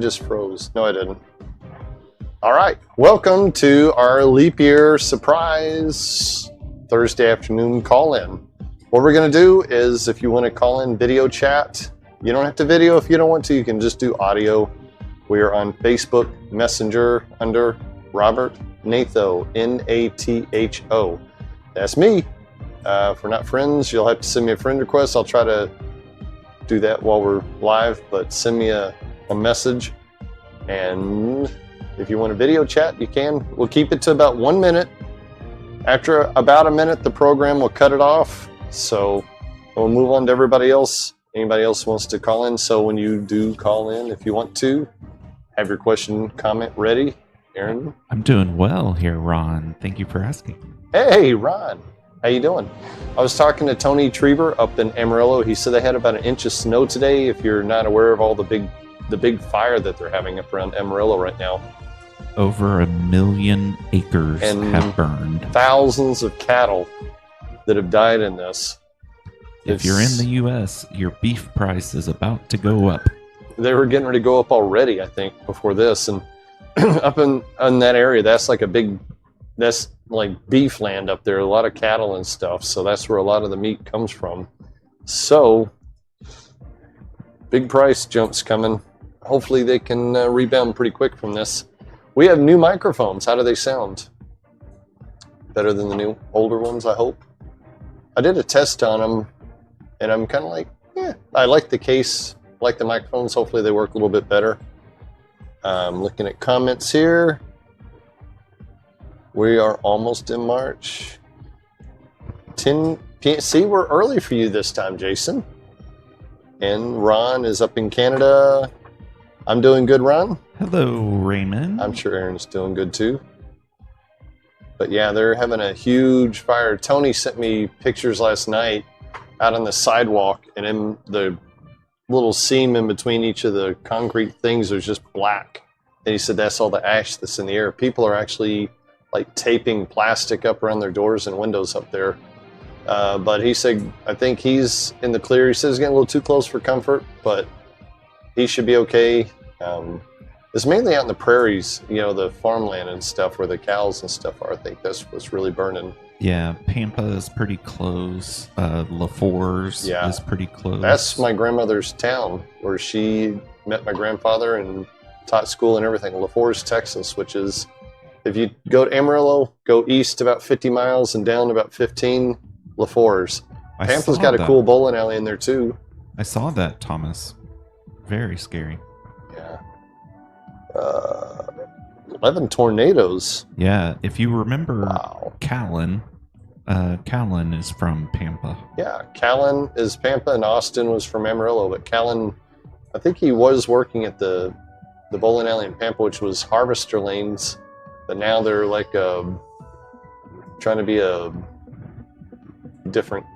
Just froze. No, I didn't. All right. Welcome to our leap year surprise Thursday afternoon call-in. What we're going to do is, if you want to call in video chat, you don't have to video if you don't want to. You can just do audio. We are on Facebook Messenger under Robert Natho, Natho. That's me. If we're not friends, you'll have to send me a friend request. I'll try to do that while we're live, but send me a message. And if you want a video chat, you can. We'll keep it to about 1 minute. After about a minute, the program will cut it off. So we'll move on to everybody else. Anybody else wants to call in. So when you do call in, if you want to, have your question, comment ready. Aaron? I'm doing well here, Ron. Thank you for asking. Hey, Ron. How you doing? I was talking to Tony Trieber up in Amarillo. He said they had about 1 inch of snow today. If you're not aware of all the big fire that they're having up around Amarillo right now. Over 1 million acres have burned. Thousands of cattle that have died in this. If you're in the U.S., your beef price is about to go up. They were getting ready to go up already, I think, before this. And up in that area, that's like beef land up there, a lot of cattle and stuff. So that's where a lot of the meat comes from. So big price jumps coming. Hopefully they can rebound pretty quick from this. We have new microphones. How do they sound? Better than the new older ones, I hope. I did a test on them, and I'm kind of like, yeah, I like the case, like the microphones. Hopefully they work a little bit better. Looking at comments here. We are almost in March. 10 p.m. See, we're early for you this time, Jason. And Ron is up in Canada. I'm doing good, Ron. Hello, Raymond. I'm sure Aaron's doing good too. But yeah, they're having a huge fire. Tony sent me pictures last night out on the sidewalk, and in the little seam in between each of the concrete things was just black. And he said that's all the ash that's in the air. People are actually like taping plastic up around their doors and windows up there. But he said, I think he's in the clear. He says it's getting a little too close for comfort, but he should be okay. It's mainly out in the prairies, the farmland and stuff where the cows and stuff are. I think that's what's really burning. Yeah, Pampa is pretty close. LaFours is pretty close. That's my grandmother's town where she met my grandfather and taught school and everything. LaFours, Texas, which is, if you go to Amarillo, go east about 50 miles and down about 15, LaFours. Pampa's got a cool bowling alley in there too. I saw that, Thomas. Very scary. Yeah. 11 tornadoes. Yeah, if you remember Callan, Callan is from Pampa. Yeah, Callan is Pampa and Austin was from Amarillo, but Callan, I think he was working at the bowling alley in Pampa, which was Harvester Lanes, but now they're like trying to be a different,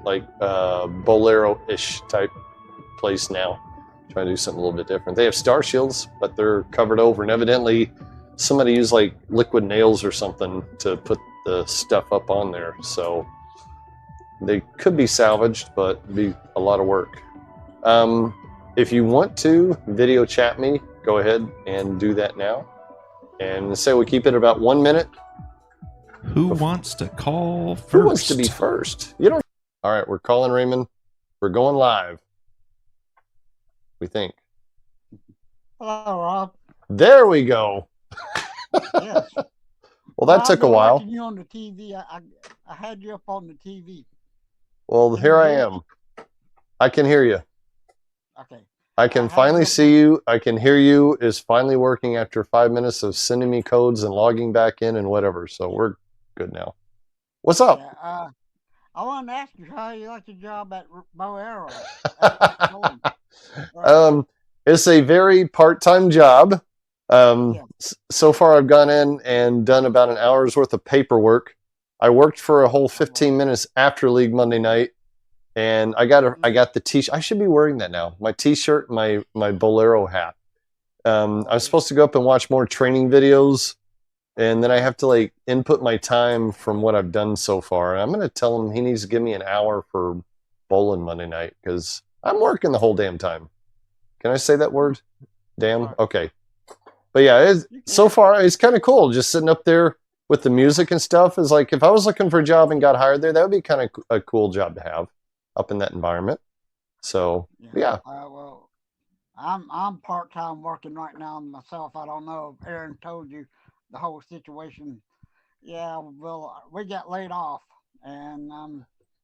like Bolero-ish type place now. Trying to do something a little bit different. They have star shields, but they're covered over, and evidently somebody used like liquid nails or something to put the stuff up on there. So they could be salvaged, but it'd be a lot of work. If you want to video chat me, go ahead and do that now. And say we keep it about 1 minute. Who wants to call first? Who wants to be first? You don't. All right, we're calling Raymond. We're going live. We think. Hello, Rob. There we go. Yes. Well, that took a while. Watching you on the TV. I had you up on the TV. Well, here I am. I can hear you. Okay. I can finally see you. I can hear you. Is finally working after 5 minutes of sending me codes and logging back in and whatever. So we're good now. What's up? Yeah, I wanted to ask you how you like the job at Bow Arrow. It's a very part-time job. So far I've gone in and done about an hour's worth of paperwork. I worked for a whole 15 minutes after league Monday night, and I got the t-shirt. I should be wearing that now. My t-shirt, my Bolero hat. I was supposed to go up and watch more training videos, and then I have to like input my time from what I've done so far. And I'm going to tell him he needs to give me an hour for bowling Monday night because I'm working the whole damn time. Can I say that word? Damn. Right. Okay. But yeah, so far it's kind of cool just sitting up there with the music and stuff. Is like if I was looking for a job and got hired there, that would be kind of a cool job to have up in that environment. So yeah. Well, I'm part time working right now myself. I don't know if Aaron told you the whole situation. Yeah, well, we got laid off, and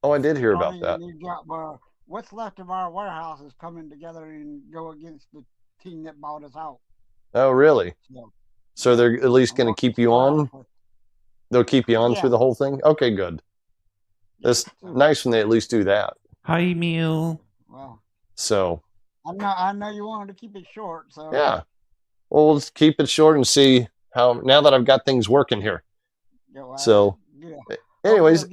Oh, I did hear about starting a that. new job. Where what's left of our warehouse is coming together and go against the team that bought us out. Oh, really? So So yeah, they're at least I'm going to working keep you Friday. on. They'll keep you on through Yeah, the whole thing. Okay, good. yeah. That's So nice when they at least do that. Hi, Meal. well, So I know you wanted to keep it short, so yeah. Well, let's keep it short and see how now that I've got things working here. So, yeah. Hopefully anyways,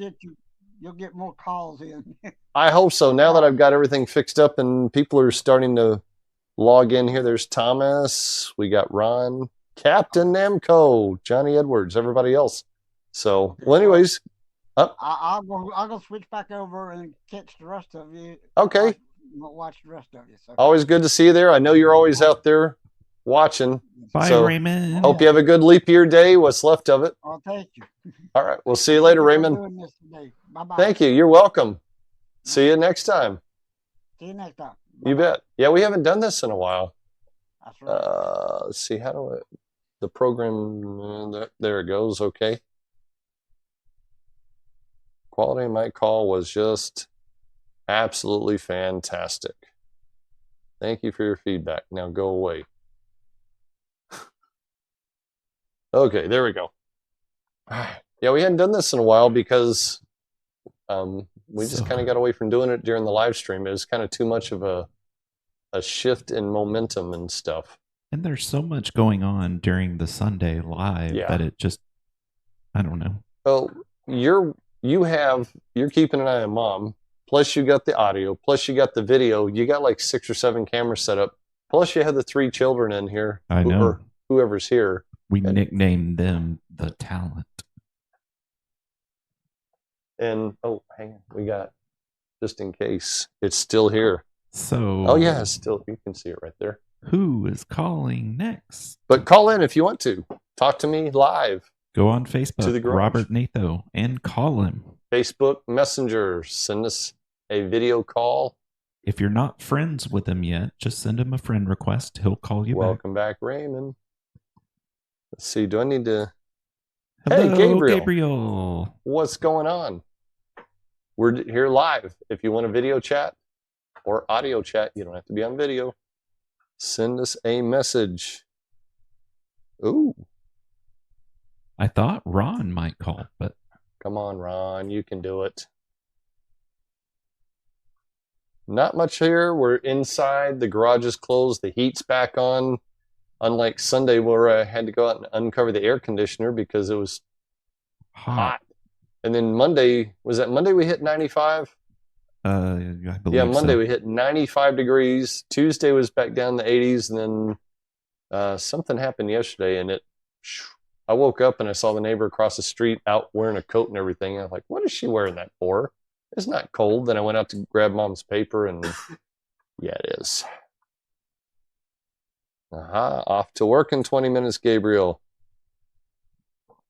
you'll get more calls in. I hope so. Now that I've got everything fixed up and people are starting to log in here, there's Thomas, we got Ron, Captain Namco, Johnny Edwards, everybody else. So, well, anyways, I'll go switch back over and catch the rest of you. okay. Watch the rest of you. So. Always good to see you there. I know you're always out there watching. Bye, So, Raymond. hope you have a good leap year day, what's left of it. Oh, thank you. All right. We'll see you later, Raymond. Bye-bye. Thank you. You're welcome. See you next time. See you next time. Bye-bye. You bet. Yeah, we haven't done this in a while. That's right. Let's see. How do I... The program... there it goes. Okay. Quality of my call was just absolutely fantastic. Thank you for your feedback. Now go away. Okay, there we go. Yeah, we hadn't done this in a while because we just kind of got away from doing it during the live stream. It was kind of too much of a shift in momentum and stuff. And there's so much going on during the Sunday live that it just, I don't know. Well, you're keeping an eye on Mom. Plus you got the audio. Plus you got the video. You got like 6 or 7 cameras set up. Plus you have the 3 children in here. I know. Or whoever's here. We nicknamed them the talent. And oh, hang on, we got just in case it's still here. So oh yeah, it's still, you can see it right there. Who is calling next? But call in if you want to. Talk to me live. Go on Facebook, to the garage. Robert Natho, and call him. Facebook Messenger. Send us a video call. If you're not friends with him yet, just send him a friend request. He'll call you Welcome back, Raymond. Let's see. Do I need to... Hello, hey, Gabriel. Gabriel. What's going on? We're here live. If you want a video chat or audio chat, you don't have to be on video. Send us a message. Ooh. I thought Ron might call, but... Come on, Ron. You can do it. Not much here. We're inside. The garage is closed. The heat's back on. Unlike Sunday where I had to go out and uncover the air conditioner because it was hot. And then Monday, was that Monday we hit 95? I believe yeah, Monday so. we hit 95 degrees. Tuesday was back down in the 80s. And then something happened yesterday and I woke up and I saw the neighbor across the street out wearing a coat and everything. I'm like, what is she wearing that for? It's not cold. Then I went out to grab Mom's paper and yeah, it is. Off to work in 20 minutes, Gabriel.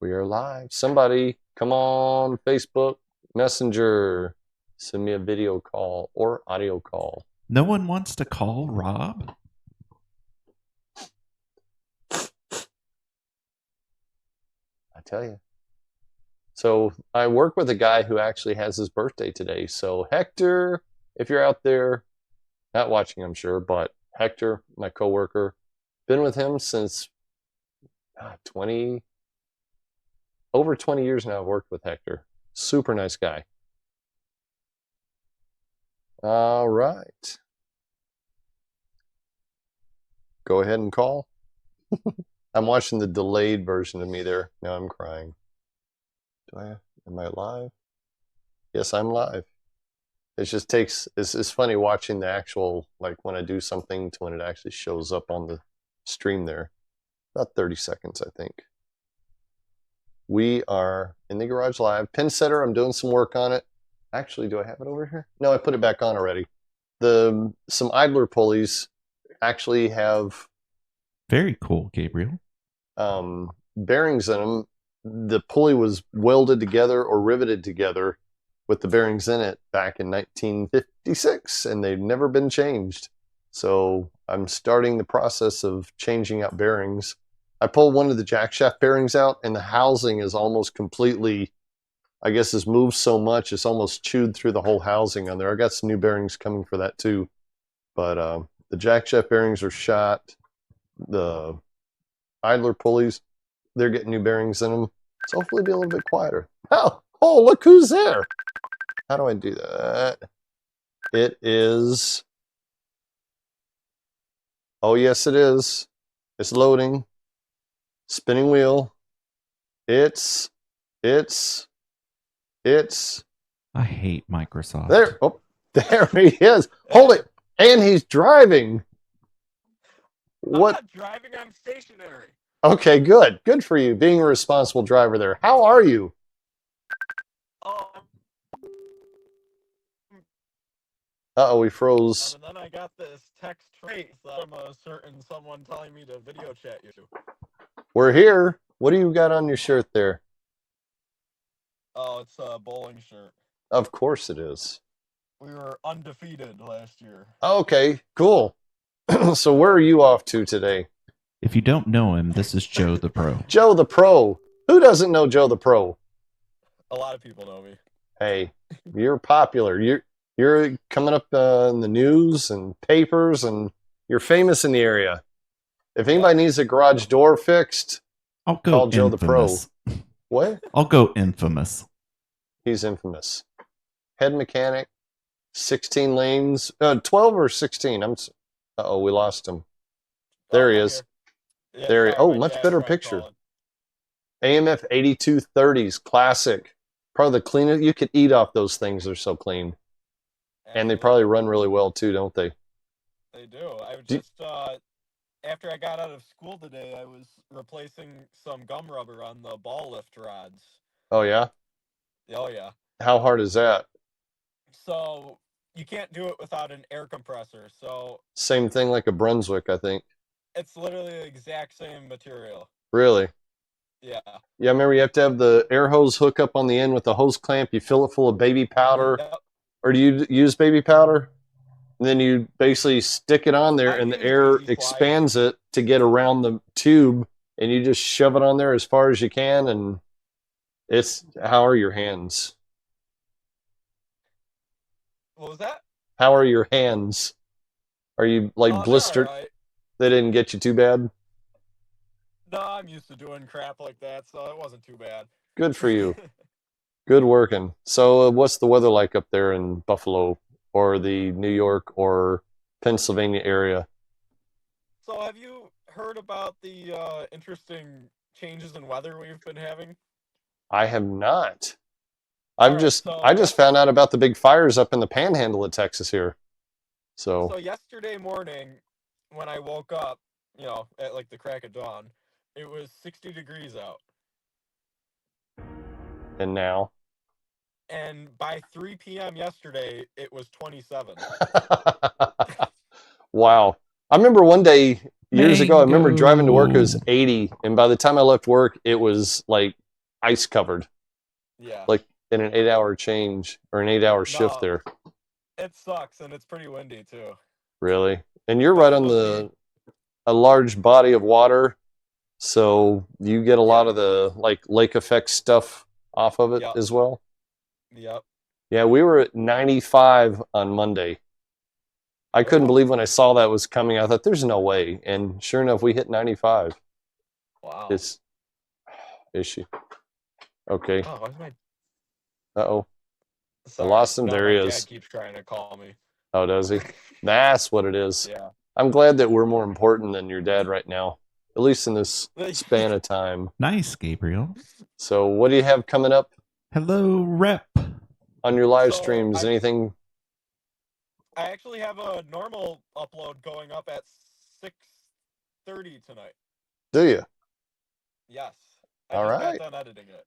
We are live. Somebody, come on, Facebook, Messenger. Send me a video call or audio call. No one wants to call Rob? I tell you. So I work with a guy who actually has his birthday today. So Hector, if you're out there, not watching, I'm sure, but Hector, my coworker, been with him since over 20 years now. I've worked with Hector. Super nice guy. All right. Go ahead and call. I'm watching the delayed version of me there. Now I'm crying. Am I live? Yes, I'm live. It just takes, it's funny watching the actual, like when I do something to when it actually shows up on the stream there. About 30 seconds, I think. We are in the garage live. Pin setter, I'm doing some work on it. Actually, do I have it over here? No, I put it back on already. Some idler pulleys actually have Very cool, Gabriel. Bearings in them. The pulley was welded together or riveted together with the bearings in it back in 1956, and they've never been changed. So I'm starting the process of changing out bearings. I pulled one of the jack shaft bearings out, and the housing is almost completely, I guess, has moved so much it's almost chewed through the whole housing on there. I got some new bearings coming for that too, but the jack shaft bearings are shot. The idler pulleys, they're getting new bearings in them. So hopefully be a little bit quieter. Oh, look who's there. How do I do that? It is, oh yes it is. It's loading. Spinning wheel. It's. I hate Microsoft. There he is. Hold it. And he's driving. What? I'm not driving, I'm stationary. Okay, good. Good for you, being a responsible driver there. How are you? Uh-oh, we froze. And then I got this text trace from a certain someone telling me to video chat you. We're here. What do you got on your shirt there? Oh, it's a bowling shirt. Of course it is. We were undefeated last year. Okay, cool. So where are you off to today? If you don't know him, this is Joe the Pro. Joe the Pro. Who doesn't know Joe the Pro? A lot of people know me. Hey, you're popular. You're coming up in the news and papers, and you're famous in the area. If anybody needs a garage door fixed, I'll go call Joe infamous. the Pro. What? I'll go infamous. He's infamous. Head mechanic, 16 lanes, 12 or 16. Uh-oh, we lost him. There he is. Yeah, there he. sorry, Oh, my much dad better tried picture. calling. AMF 8230s, classic. Probably the cleanest. You could eat off those things. They're so clean. And they probably run really well too, don't they? They do. I just after I got out of school today, I was replacing some gum rubber on the ball lift rods. Oh yeah? Oh yeah. How hard is that? So you can't do it without an air compressor. So Same thing like a Brunswick, I think. it's literally the exact same material. Really? Yeah. Yeah, I remember you have to have the air hose hook up on the end with the hose clamp. You fill it full of baby powder. Yep. Or do you use baby powder? And then you basically stick it on there, and the air expands it to get around the tube, and you just shove it on there as far as you can, and how are your hands? What was that? How are your hands? Are you like blistered? Right. They didn't get you too bad? No, I'm used to doing crap like that, so it wasn't too bad. Good for you. Good working. So what's the weather like up there in Buffalo or the New York or Pennsylvania area? So have you heard about the interesting changes in weather we've been having? I have not. I Right, just so found out about the big fires up in the panhandle of Texas here. So yesterday morning, when I woke up, at like the crack of dawn, it was 60 degrees out. And now? And by 3 p.m. yesterday, it was 27. Wow. I remember one day years ago, I remember driving to work, it was Mango. 80. And by the time I left work, it was like ice covered, Yeah. like in an 8-hour change or an 8-hour shift No. there. It sucks, and it's pretty windy, too. Really? And you're right on a large body of water. So you get a lot of the like lake effect stuff off of it Yep. as well. Yep. Yeah, we were at 95 on Monday. I couldn't believe when I saw that was coming. I thought, there's no way. And sure enough, we hit 95. Wow. Is she? Okay. Oh, where's my... Uh-oh. Sorry. lost him. No, There he my is. dad keeps trying to call me. Oh, does he? That's what it is. Yeah. I'm glad that we're more important than your dad right now, at least in this span of time. Nice, Gabriel. So what do you have coming up Hello, Rep. on your live So, streams? Anything? I actually have a normal upload going up at 6:30 tonight. Do you? Yes. All I just right. got done editing it.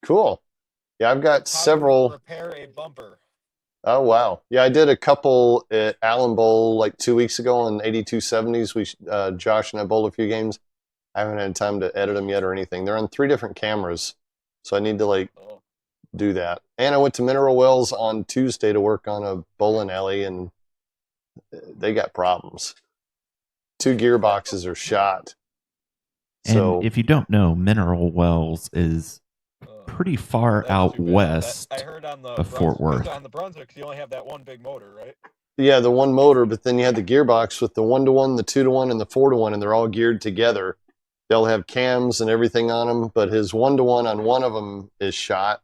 Cool. Yeah, I've got How to several. repair a bumper. Oh wow. Yeah, I did a couple at Allen Bowl like 2 weeks ago in 8270s. Josh and I bowled a few games. I haven't had time to edit them yet or anything. They're on 3 different cameras, so I need to like Oh, do that. And I went to Mineral Wells on Tuesday to work on a bowling alley, and they got problems. 2 gearboxes are shot. And So if you don't know, Mineral Wells is pretty far that's out too bad. west I heard on the of Fort Worth. on the Brunswick, you only have that one big motor, right? yeah, the one motor, but then you have the gearbox with the 1-to-1, the 2-to-1, and the 4-to-1, and they're all geared together. They'll have cams and everything on them, but his 1-to-1 on one of them is shot.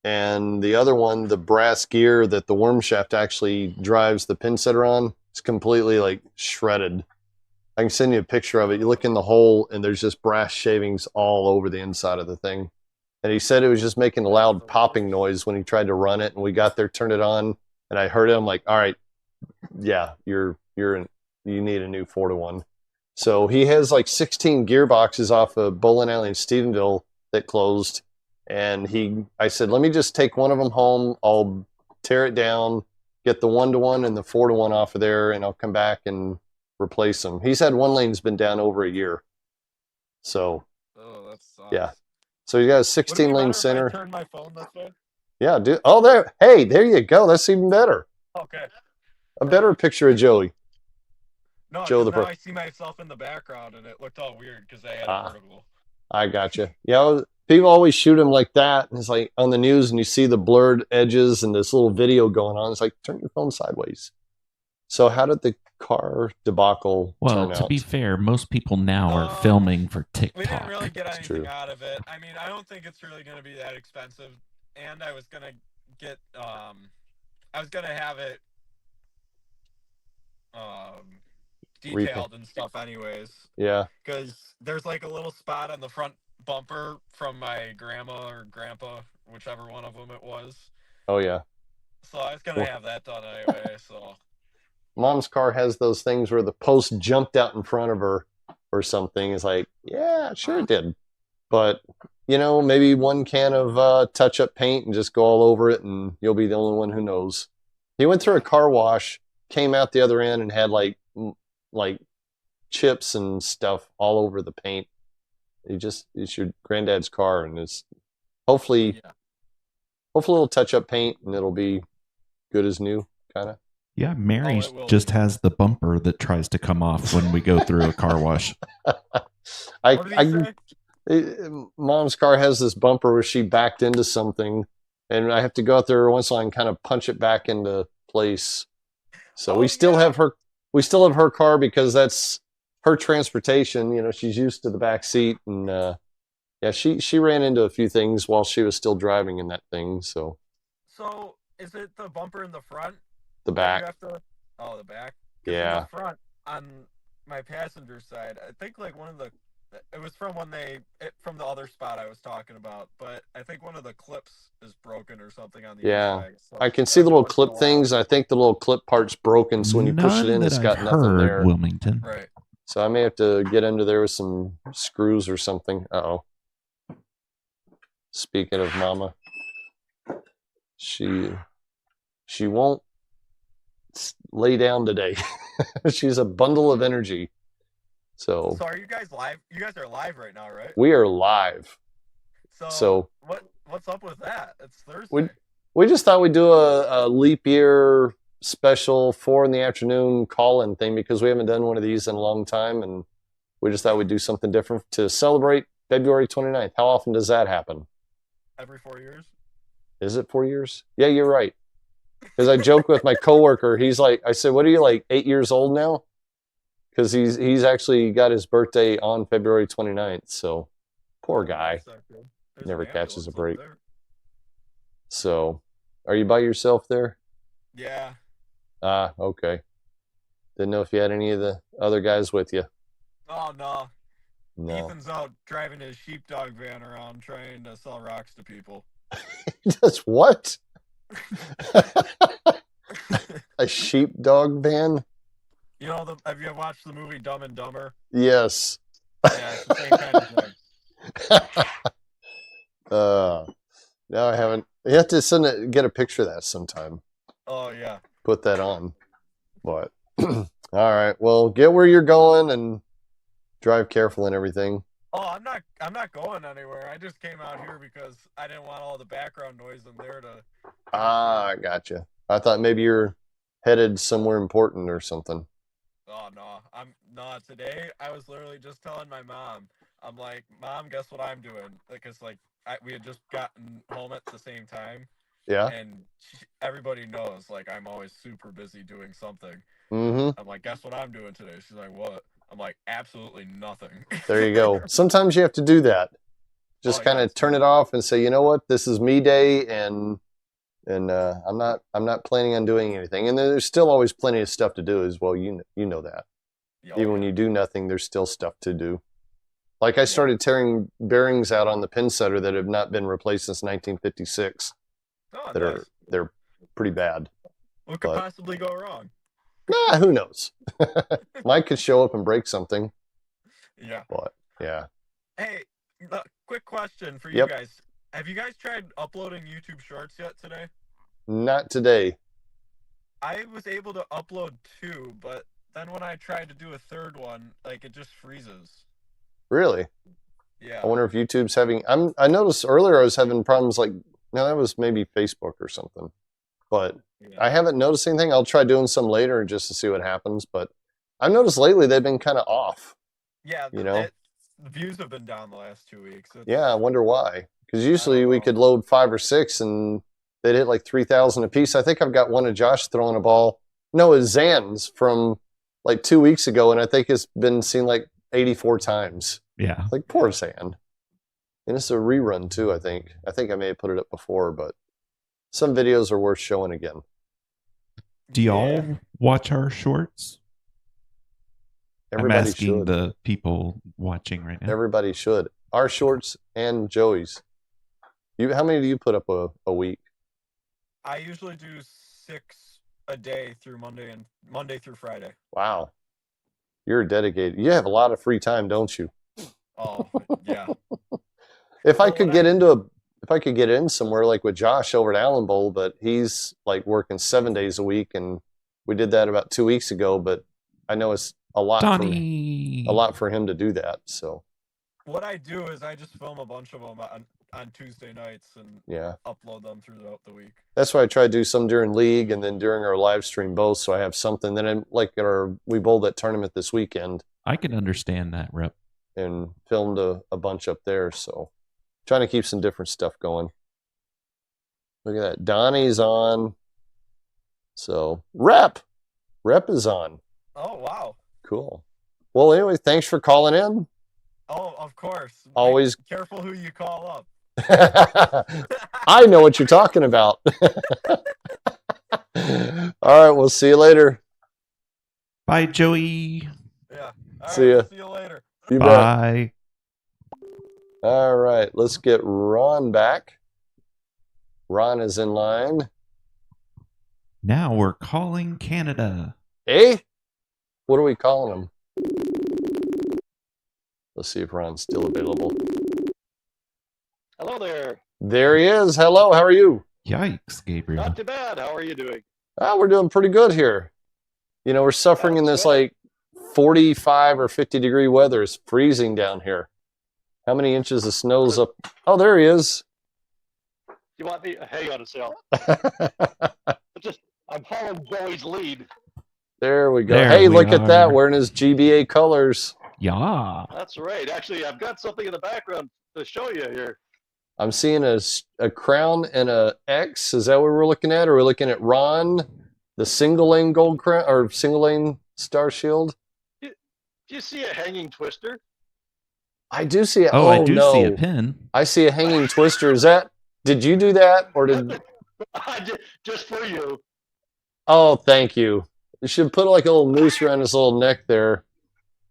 And the other one, the brass gear that the worm shaft actually drives the pin setter on, is completely like shredded. I can send you a picture of it. You look in the hole, and there's just brass shavings all over the inside of the thing. And he said it was just making a loud popping noise when he tried to run it. And we got there, turned it on, and I heard it. I'm like, all right, yeah, you need a new 4-to-1. So he has like 16 gearboxes off of Bowling Alley in Stephenville that closed. And I said, let me just take one of them home. I'll tear it down, get the 1-to-1 and the 4-to-1 off of there, and I'll come back and replace them. He's had one lane's been down over a year. So, that sucks. yeah. So you got a 16 lane If center. I turn my phone this way? Yeah, dude. Oh, there. Hey, there you go. That's even better. Okay. A better picture of Joey. No, Joe the now Pro. I see myself in the background, and it looked all weird because I had a vertical. I gotcha. Yeah, people always shoot him like that. And it's like on the news, and you see the blurred edges and this little video going on. It's like, turn your phone sideways. So how did the car debacle turn out? To be fair, most people now are filming for TikTok. We didn't really get anything true. out of it. I mean, I don't think it's really going to be that expensive. And I was going to get, I was going to have it detailed and stuff anyways. Yeah. Because there's like a little spot on the front bumper from my grandma or grandpa, whichever one of them it was. Oh, yeah. So I was going to have that done anyway, so... Mom's car has those things where the post jumped out in front of her or something. It's like, yeah, sure it did. But, maybe one can of touch-up paint and just go all over it, and you'll be the only one who knows. He went through a car wash, came out the other end, and had like chips and stuff all over the paint. It's your granddad's car, and it's hopefully it'll touch up paint and it'll be good as new, kind of. Yeah, Mary just has the bumper that tries to come off when we go through a car wash. Mom's car has this bumper where she backed into something, and I have to go out there once in a while and kind of punch it back into place. So we still have her car because that's her transportation. She's used to the back seat, and she ran into a few things while she was still driving in that thing. So is it the bumper in the front? The back. The back. Yeah. In the front on my passenger side, I think like it was from from the other spot I was talking about, but I think one of the clips is broken or something on the inside. So I can see the little clip things. I think the little clip part's broken, so when you push it in, it's got nothing there. Wilmington. Right. So I may have to get into there with some screws or something. Uh-oh. Speaking of Mama, she won't lay down today. She's a bundle of energy. So are you guys live? You guys are live right now, right? We are live. So what's up with that? It's Thursday. We just thought we'd do a leap year special 4 PM call-in thing because we haven't done one of these in a long time, and we just thought we'd do something different to celebrate February 29th. How often does that happen? Every 4 years. Is it 4 years? Yeah, you're right. Because I joke with my coworker, I said, what are you, like 8 years old now? Because he's actually got his birthday on February 29th, so poor guy. Never catches a break. So, are you by yourself there? Yeah. Okay. Didn't know if you had any of the other guys with you. Oh, no. No. Ethan's out driving his sheepdog van around trying to sell rocks to people. He does what? A sheepdog van? Have you watched the movie Dumb and Dumber? Yes. Yeah, it's the same kind of thing. No, I haven't. You have to get a picture of that sometime. Oh yeah. put that on. But all right, well, get where you're going and drive careful and everything. Oh, I'm not going anywhere. I just came out here because I didn't want all the background noise in there to I gotcha. I thought maybe you're headed somewhere important or something. Oh no, today I was literally just telling my mom. I'm like, Mom, guess what I'm doing? Because we had just gotten home at the same time, Yeah. and everybody knows like I'm always super busy doing something. Mm-hmm. I'm like, guess what I'm doing today? She's like, what? I'm like, absolutely nothing. There you go. Sometimes you have to do that. Just kind of turn it off and say, you know what, this is me day, and I'm not planning on doing anything. And there's still always plenty of stuff to do as well. You know that. Even when you do nothing, there's still stuff to do. Like I started tearing bearings out on the pin setter that have not been replaced since 1956. They're pretty bad. What could possibly go wrong? Nah, who knows? Mike could show up and break something. Yeah. But yeah. Hey, quick question for you guys. Have you guys tried uploading YouTube Shorts yet today? Not today. I was able to upload 2, but then when I tried to do a third one, like it just freezes. Really? Yeah. I wonder if YouTube's having. I noticed earlier I was having problems. Like, no, that was maybe Facebook or something. But I haven't noticed anything. I'll try doing some later just to see what happens. But I've noticed lately they've been kind of off. Yeah. The views have been down the last 2 weeks. Yeah, I wonder why. Because usually we could load 5 or 6 and they'd hit like 3,000 a piece. I think I've got one of Josh throwing a ball. No, it's Zan's from like 2 weeks ago, and I think it's been seen like 84 times. Yeah. Like poor Zan. And it's a rerun too, I think. I think I may have put it up before, but some videos are worth showing again. Do y'all watch our shorts? Everybody I'm asking should. the people watching right now. Everybody should. Our shorts and Joey's. How many do you put up a week? I usually do 6 a day through Monday through Friday. Wow. You're dedicated. You have a lot of free time, don't you? Oh, yeah. If I could get in somewhere like with Josh over at Allen Bowl, but he's like working 7 days a week, and we did that about 2 weeks ago, but I know it's a lot for him to do that. So what I do is I just film a bunch of them on Tuesday nights and upload them throughout the week. That's why I try to do some during league and then during our live stream both, so I have something. Then we bowled that tournament this weekend. I can understand that, Rep. And filmed a bunch up there, so trying to keep some different stuff going. Look at that. Donnie's on. So Rep is on. Oh, wow. Cool. Well, anyway, thanks for calling in. Oh, of course. Always be careful who you call up. I know what you're talking about. All right, we'll see you later. Bye, Joey. Yeah. See ya. See you later. You Bye. Bet. All right, let's get Ron back. Ron is in line. Now we're calling Canada. Eh? What are we calling him? Let's see if Ron's still available. Hello there. There he is. Hello, how are you? Yikes, Gabriel. Not too bad. How are you doing? We're doing pretty good here. You know, we're suffering in this like 45 or 50 degree weather. It's freezing down here. How many inches of snow's up? Oh, there he is. You want me? Hang on a second. I'm following Joey's lead. There we go. Hey, look at that. Wearing his GBA colors. Yeah. That's right. Actually, I've got something in the background to show you here. I'm seeing a crown and a X. Is that what we're looking at? Or are we looking at Ron, the single lane gold crown or single lane star shield? Do you see a hanging twister? I do see it. Oh, I do see a pin. I see a hanging twister. Did you do that or did? I did, just for you. Oh, thank you. You should put like a little noose around his little neck there.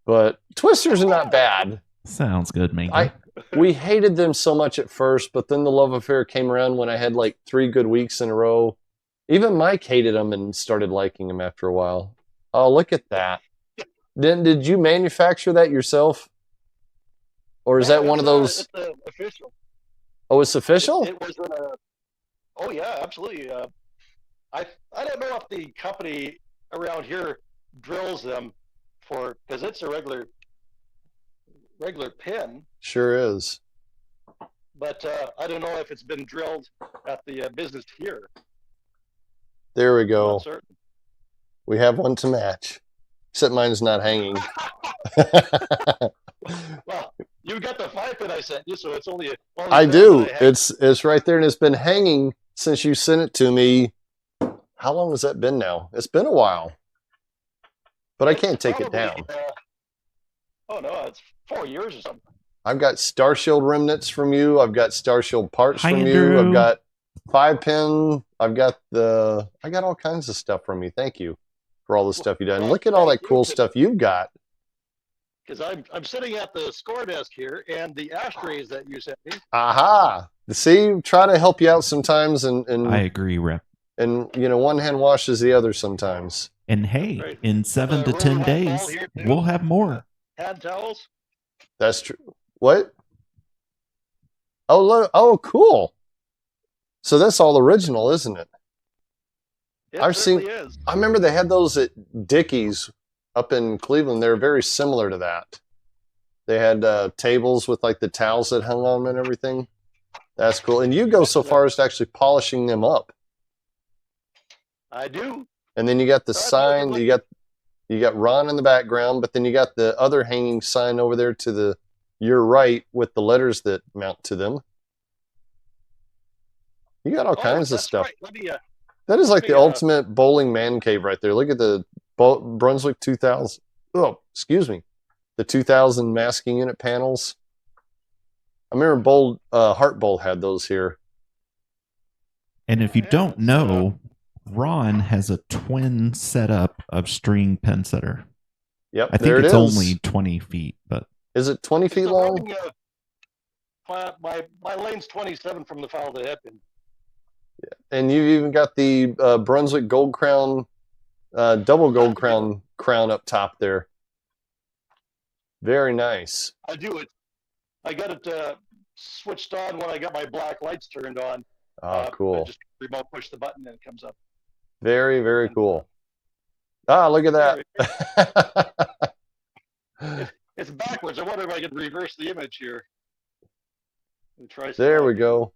But twisters are not bad. Sounds good, man. We hated them so much at first, but then the love affair came around when I had like 3 good weeks in a row. Even Mike hated them and started liking them after a while. Oh, look at that. Did you manufacture that yourself? Or is that one of those? It's official. Oh, it's official? It was oh yeah, absolutely. I don't know if the company around here drills them because it's a regular pin. Sure is. But I don't know if it's been drilled at the business here. There we I'm go. not certain. We have one to match. Except mine's not hanging. Well, you got the 5-pin I sent you, so it's only I do. It's right there, and it's been hanging since you sent it to me. How long has that been now? It's been a while. But I can't take it down. Oh no, it's 4 years or something. I've got Star Shield remnants from you. I've got Star Shield parts Hi, from Andrew. you. I've got 5-pin. I got all kinds of stuff from you. Thank you for all the stuff you've done. Well, Look at all that thank you, cool stuff you've got. Because I'm sitting at the score desk here, and the ashtrays that you sent me. Aha! See, try to help you out sometimes, and I agree, Rep. and one hand washes the other sometimes. And hey, Right. in 7 to roll 10 ball days, here, too. we'll have more. Hand towels. That's true. What? Oh, look. Oh, cool. So that's all original, isn't it? It I've seen- certainly is. I remember they had those at Dickies up in Cleveland. They're very similar to that. They had tables with like the towels that hung on them and everything. That's cool. And you go so far as to actually polishing them up. I do. And then you got the That's sign. what You got Ron in the background, but then you got the other hanging sign over there to your right with the letters that mount to them. You got all kinds of that's stuff. Right. Let me, That is like the Yeah. ultimate bowling man cave right there. Look at the Brunswick 2000. Oh, excuse me. The 2000 masking unit panels. I remember Heart Bowl had those here. And if you Yeah, don't it's, know, Ron has a twin setup of string pen setter. Yep, I there think it it's is. only 20 feet, but Is it 20 feet it's long? running, my lane's 27 from the foul to head pin. And you've even got the Brunswick Gold Crown, double Gold crown up top there. Very nice. I do it. I got it switched on when I got my black lights turned on. Oh, I cool. just remote push the button and it comes up. Very, very cool. Ah, look at that. It's backwards. I wonder if I could reverse the image here. And try There we go.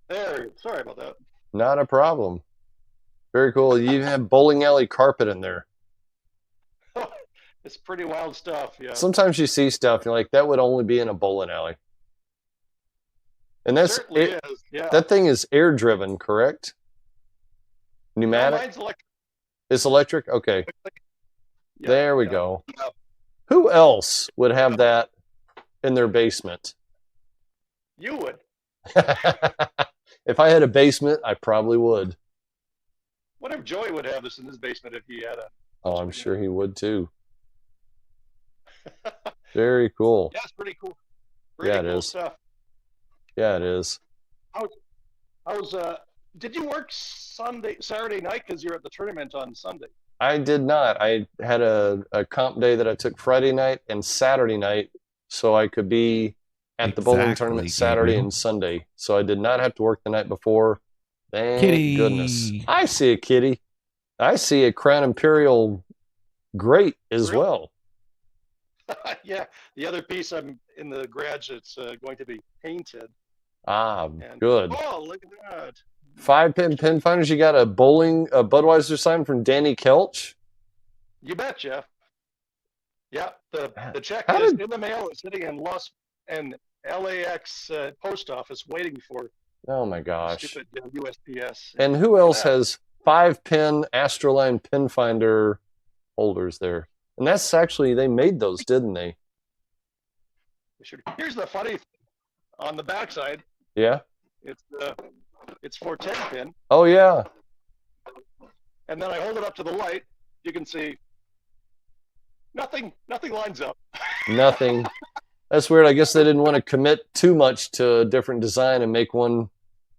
There. Sorry about that. Not a problem. Very cool. You even have bowling alley carpet in there. It's pretty wild stuff. Yeah. Sometimes you see stuff, you're like, that would only be in a bowling alley. And It that's certainly it. is. Yeah. That thing is air driven, correct? No, Pneumatic? mine's electric. It's electric? Okay. Yeah, There we yeah. go. Yeah. Who else would have that in their basement? You would. If I had a basement, I probably would. What if Joey would have this in his basement if he had a? Oh, I'm sure he would too. Very cool. Yeah, it's pretty cool. Yeah, it cool is. stuff. Yeah, it is. Did you work Saturday night because you're at the tournament on Sunday? I did not. I had a comp day that I took Friday night and Saturday night so I could be at the bowling Exactly, tournament Saturday Gabriel. and Sunday. So I did not have to work the night before. Thank Kitty. goodness. I see a kitty. I see a Crown Imperial great as Really? well. Yeah, the other piece I'm in the garage. It's going to be painted. Ah, And, good. Oh, look at that! 5-pin pin finders. You got a Budweiser sign from Danny Kelch. You betcha. Yeah, the check How is did- in the mail. It's sitting in LAX post office waiting for Oh my gosh. stupid USPS. And who else that. has 5-pin Astroline pin finder holders there? And that's actually, they made those, didn't they? Here's the funny thing. On the backside, Yeah. it's for 10 pin, Oh yeah. and then I hold it up to the light. You can see nothing lines up. Nothing. That's weird. I guess they didn't want to commit too much to a different design and make one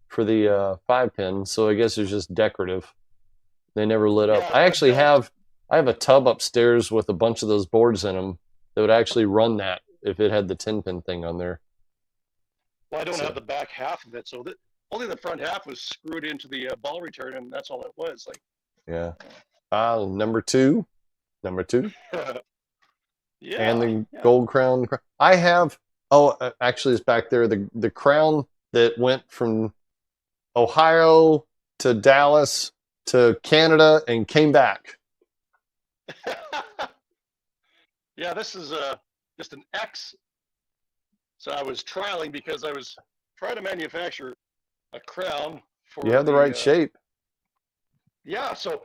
for the 5-pin. So I guess it's just decorative. They never lit up. Yeah, I actually but, I have a tub upstairs with a bunch of those boards in them that would actually run that if it had the 10-pin thing on there. Well, I don't So- have the back half of it, so only the front half was screwed into the ball return, and that's all it was. Like, Yeah. Number two. yeah, And the yeah. gold crown. I have, actually it's back there. The crown that went from Ohio to Dallas to Canada and came back. Yeah, this is just an X. So I was trialing because I was trying to manufacture a crown for You have the right shape. Yeah, so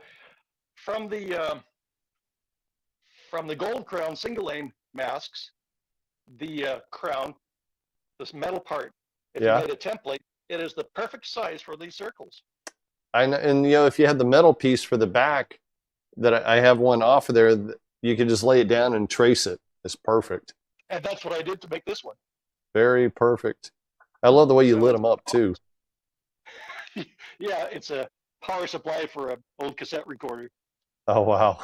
from the gold crown single lane masks, the crown, this metal part, if you made a template, it is the perfect size for these circles. I know, and if you had the metal piece for the back, that I have one off of there, you could just lay it down and trace it. It's perfect. And that's what I did to make this one. Very perfect. I love the way you lit them up too. Yeah, it's a power supply for an old cassette recorder. Oh wow.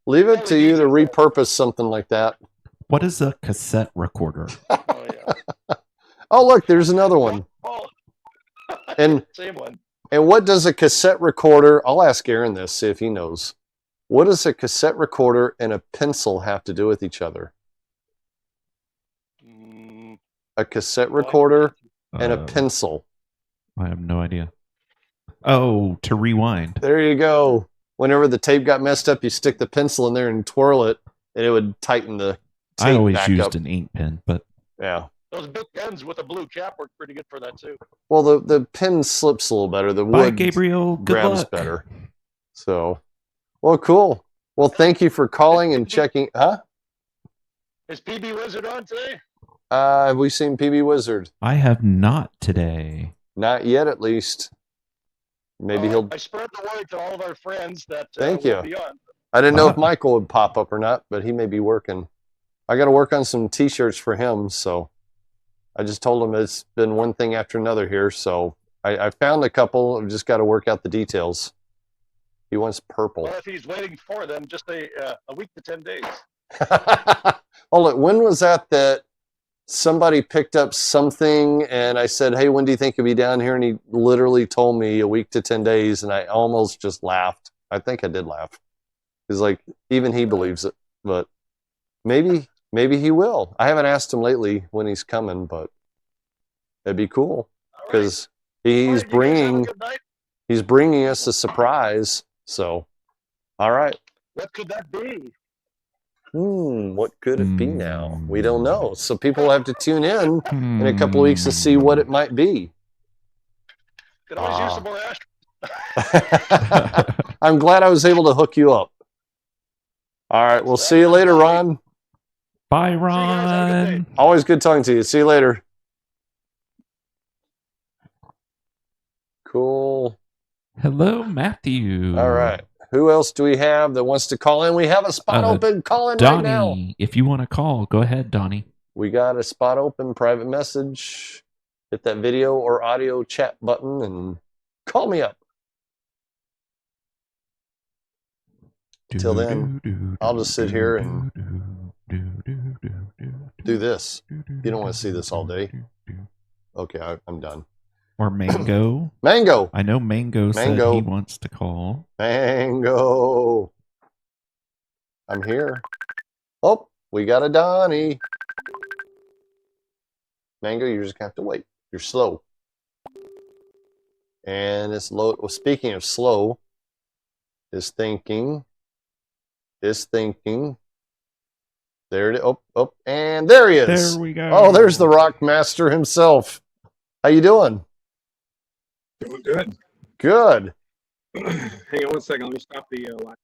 Leave it to you to repurpose something like that. What is a cassette recorder? Oh yeah. Oh look, there's another one. Oh. And same one. And what does a cassette recorder, I'll ask Aaron this, see if he knows. What does a cassette recorder and a pencil have to do with each other? A cassette recorder and a pencil. I have no idea. Oh, to rewind. There you go. Whenever the tape got messed up, you stick the pencil in there and twirl it, and it would tighten the tape. I always back used up. an ink pen, but yeah. Those big pens with a blue cap work pretty good for that too. Well, the pen slips a little better. The Bye, wood Gabriel. Good grabs luck. better. So, well, cool. Well, thank you for calling and checking. Huh? Is PB Wizard on today? Have we seen PB Wizard? I have not today. Not yet, at least. Maybe he'll. I spread the word to all of our friends that Thank will you. be on. I didn't know if Michael would pop up or not, but he may be working. I got to work on some T-shirts for him, so I just told him it's been one thing after another here. So I found a couple. I've just got to work out the details. He wants purple. Well, if he's waiting for them, just a week to 10 days. Oh, look, when was that somebody picked up something and I said, hey, when do you think you'll be down here? And he literally told me a week to 10 days, and I almost just laughed. I think I did laugh. Because, like, even he believes it. But maybe he will. I haven't asked him lately when he's coming, but it'd be cool. Because he's bringing us a surprise. So, all right. What could that be? What could it be now? We don't know. So people have to tune in a couple of weeks to see what it might be. Could always use some more astronauts. I'm glad I was able to hook you up. All right. We'll see you later, Ron. Bye, Ron. Always good talking to you. See you later. Cool. Hello, Matthew. All right. Who else do we have that wants to call in? We have a spot open. Call in Donnie, right now. If you want to call, go ahead, Donnie. We got a spot open, private message. Hit that video or audio chat button and call me up. Until then, I'll just sit here and do this. You don't want to see this all day. Okay, I'm done. Or Mango. Mango. I know Mango said he wants to call. Mango. I'm here. Oh, we got a Donnie. Mango, you're just going to have to wait. You're slow. And it's low. Well, speaking of slow, is thinking. There it is. Oh, and there he is. There we go. Oh, there's the Rock Master himself. How you doing? Doing good. Good. Hang on one second. Let me stop the live.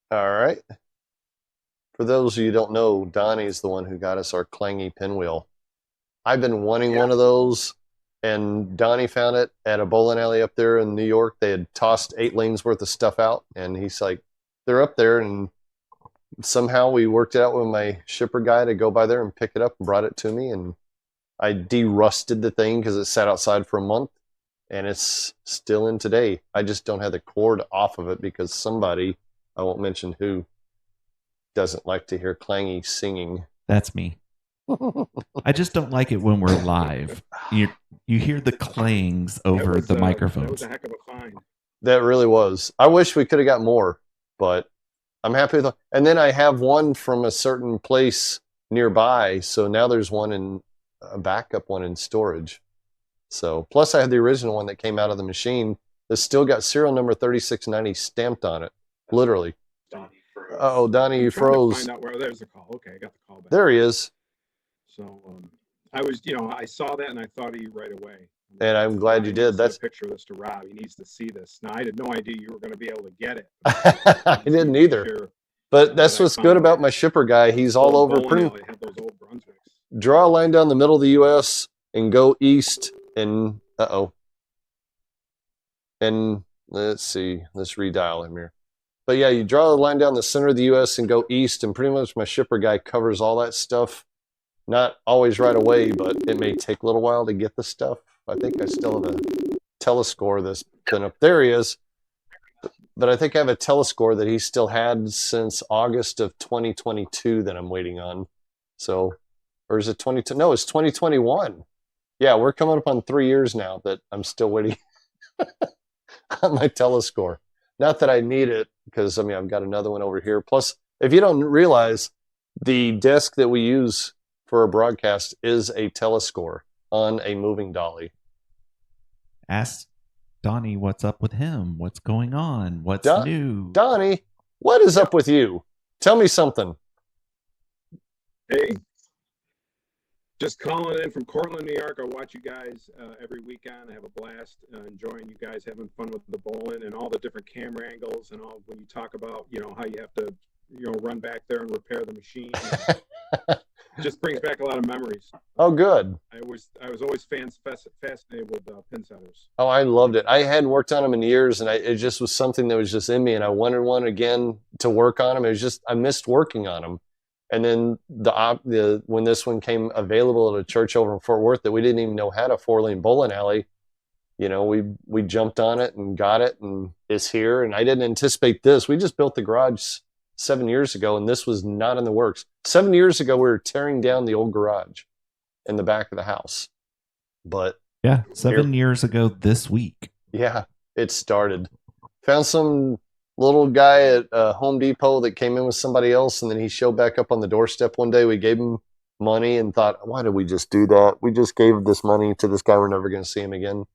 All right. For those of you who don't know, Donnie's the one who got us our clangy pinwheel. I've been wanting one of those, and Donnie found it at a bowling alley up there in New York. They had tossed 8 lanes worth of stuff out, and he's like, they're up there, and somehow we worked it out with my shipper guy to go by there and pick it up and brought it to me, and I de-rusted the thing because it sat outside for a month. And it's still in today. I just don't have the cord off of it because somebody, I won't mention who, doesn't like to hear clangy singing. That's me. I just don't like it when we're live. You You hear the clangs over the That was microphones. a heck of a find. That really was. I wish we could have got more, but I'm happy with it. And then I have one from a certain place nearby, so now there's one in a backup one in storage. So plus I had the original one that came out of the machine that's still got serial number 3690 stamped on it, literally. Donnie froze. Oh, Donnie, you I'm trying to froze. find out where. There's the call. Okay, I got the call back. There he is. So I was, I saw that and I thought of you right away. And I'm glad you did. That's a picture of this to Rob. He needs to see this. Now I had no idea you were going to be able to get it. I didn't either. Sure. But that's what's good about my shipper guy. He's all over. Had those old Brunswicks. Draw a line down the middle of the U.S. and go east. And and let's see. Let's redial him here. But yeah, you draw a line down the center of the U.S. and go east, and pretty much my shipper guy covers all that stuff. Not always right away, but it may take a little while to get the stuff. I think I still have a telescore that's been up. There he is. But I think I have a telescore that he still had since August of 2022 that I'm waiting on. So, or is it 22? No, it's 2021. Yeah, we're coming up on 3 years now that I'm still waiting on my telescore. Not that I need it, because I've got another one over here. Plus, if you don't realize, the desk that we use for a broadcast is a telescore on a moving dolly. Ask Donnie what's up with him. What's going on? What's new? Donnie, what is up with you? Tell me something. Hey, just calling in from Cortland, New York. I watch you guys every weekend. I have a blast enjoying you guys having fun with the bowling and all the different camera angles and all when you talk about, how you have to, run back there and repair the machine. Just brings back a lot of memories. Oh, good. I was always fascinated with pin setters. Oh, I loved it. I hadn't worked on them in years, and it just was something that was just in me, and I wanted one again to work on them. It was just, I missed working on them. And then when this one came available at a church over in Fort Worth that we didn't even know had a 4-lane bowling alley, we jumped on it and got it, and it's here. And I didn't anticipate this. We just built the garage 7 years ago, and this was not in the works. 7 years ago, we were tearing down the old garage in the back of the house. But yeah, 7 years ago this week. Yeah, it started. Found some little guy at Home Depot that came in with somebody else, and then he showed back up on the doorstep one day. We gave him money and thought, why did we just do that? We just gave this money to this guy. We're never going to see him again.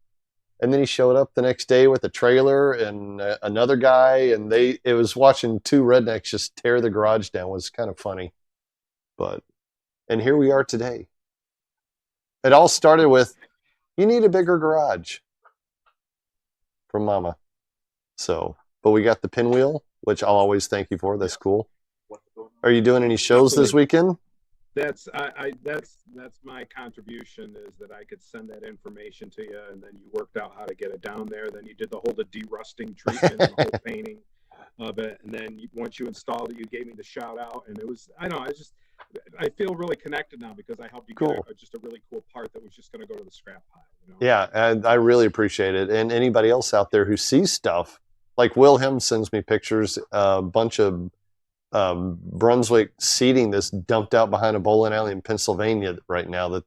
And then he showed up the next day with a trailer and another guy, and it was watching two rednecks just tear the garage down. It was kind of funny. And here we are today. It all started with, you need a bigger garage from Mama. But we got the pinwheel, which I'll always thank you for. That's cool. Are you doing any shows this weekend? That's my contribution, is that I could send that information to you, and then you worked out how to get it down there. Then you did the whole de-rusting treatment, the whole painting of it, and then once you installed it, you gave me the shout out, and it was, I feel really connected now because I helped you get just a really cool part that was just going to go to the scrap pile. Yeah, and I really appreciate it. And anybody else out there who sees stuff, like Will Him sends me pictures, a bunch of Brunswick seating that's dumped out behind a bowling alley in Pennsylvania right now, that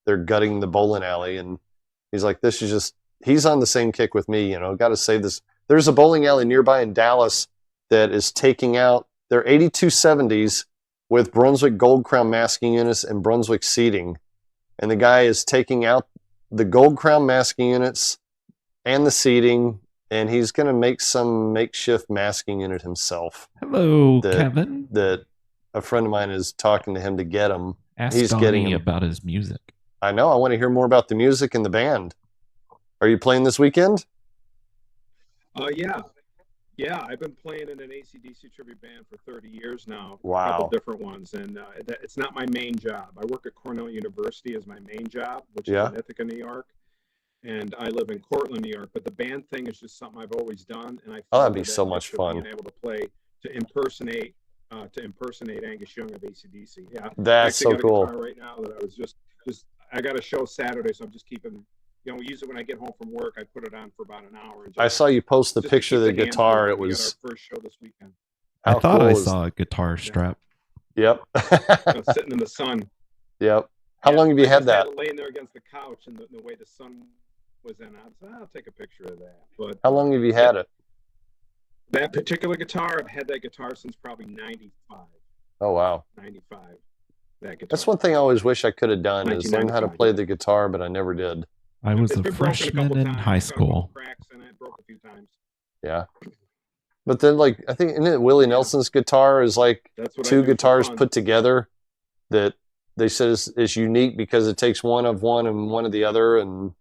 they're gutting the bowling alley. And he's like, he's on the same kick with me, got to say this. There's a bowling alley nearby in Dallas that is taking out their 8270s with Brunswick Gold Crown masking units and Brunswick seating. And the guy is taking out the Gold Crown masking units and the seating, and he's going to make some makeshift masking unit himself. Hello, Kevin. That a friend of mine is talking to him to get him. Ask Donnie about his music. I know. I want to hear more about the music and the band. Are you playing this weekend? Yeah, I've been playing in an AC/DC tribute band for 30 years now. Wow. A couple different ones, and it's not my main job. I work at Cornell University as my main job, which is in Ithaca, New York, and I live in Cortland, New York. But the band thing is just something I've always done, and that'd be so much fun. Being able to play to impersonate Angus Young of AC/DC. Yeah, that's so cool. Right now, that I was just I got a show Saturday, so I'm just keeping. We use it when I get home from work. I put it on for about an hour. I saw you post the picture of the guitar. It was our first show this weekend. I thought I saw a guitar strap. Yep. Sitting in the sun. Yep. How long have you had that? I was laying there against the couch, and the way the sun was in, I said, I'll take a picture of that. But how long have you had it? That particular guitar, I've had that guitar since probably 95. Oh, wow. 95. That guitar. That's one thing I always wish I could have done is learn how to play the guitar, but I never did. I was a freshman in high school. Cracks in it, broke a few times. Yeah. But then, like, I think, isn't it Willie Nelson's guitar is like two guitars put together that they said is unique because it takes one of one and one of the other, and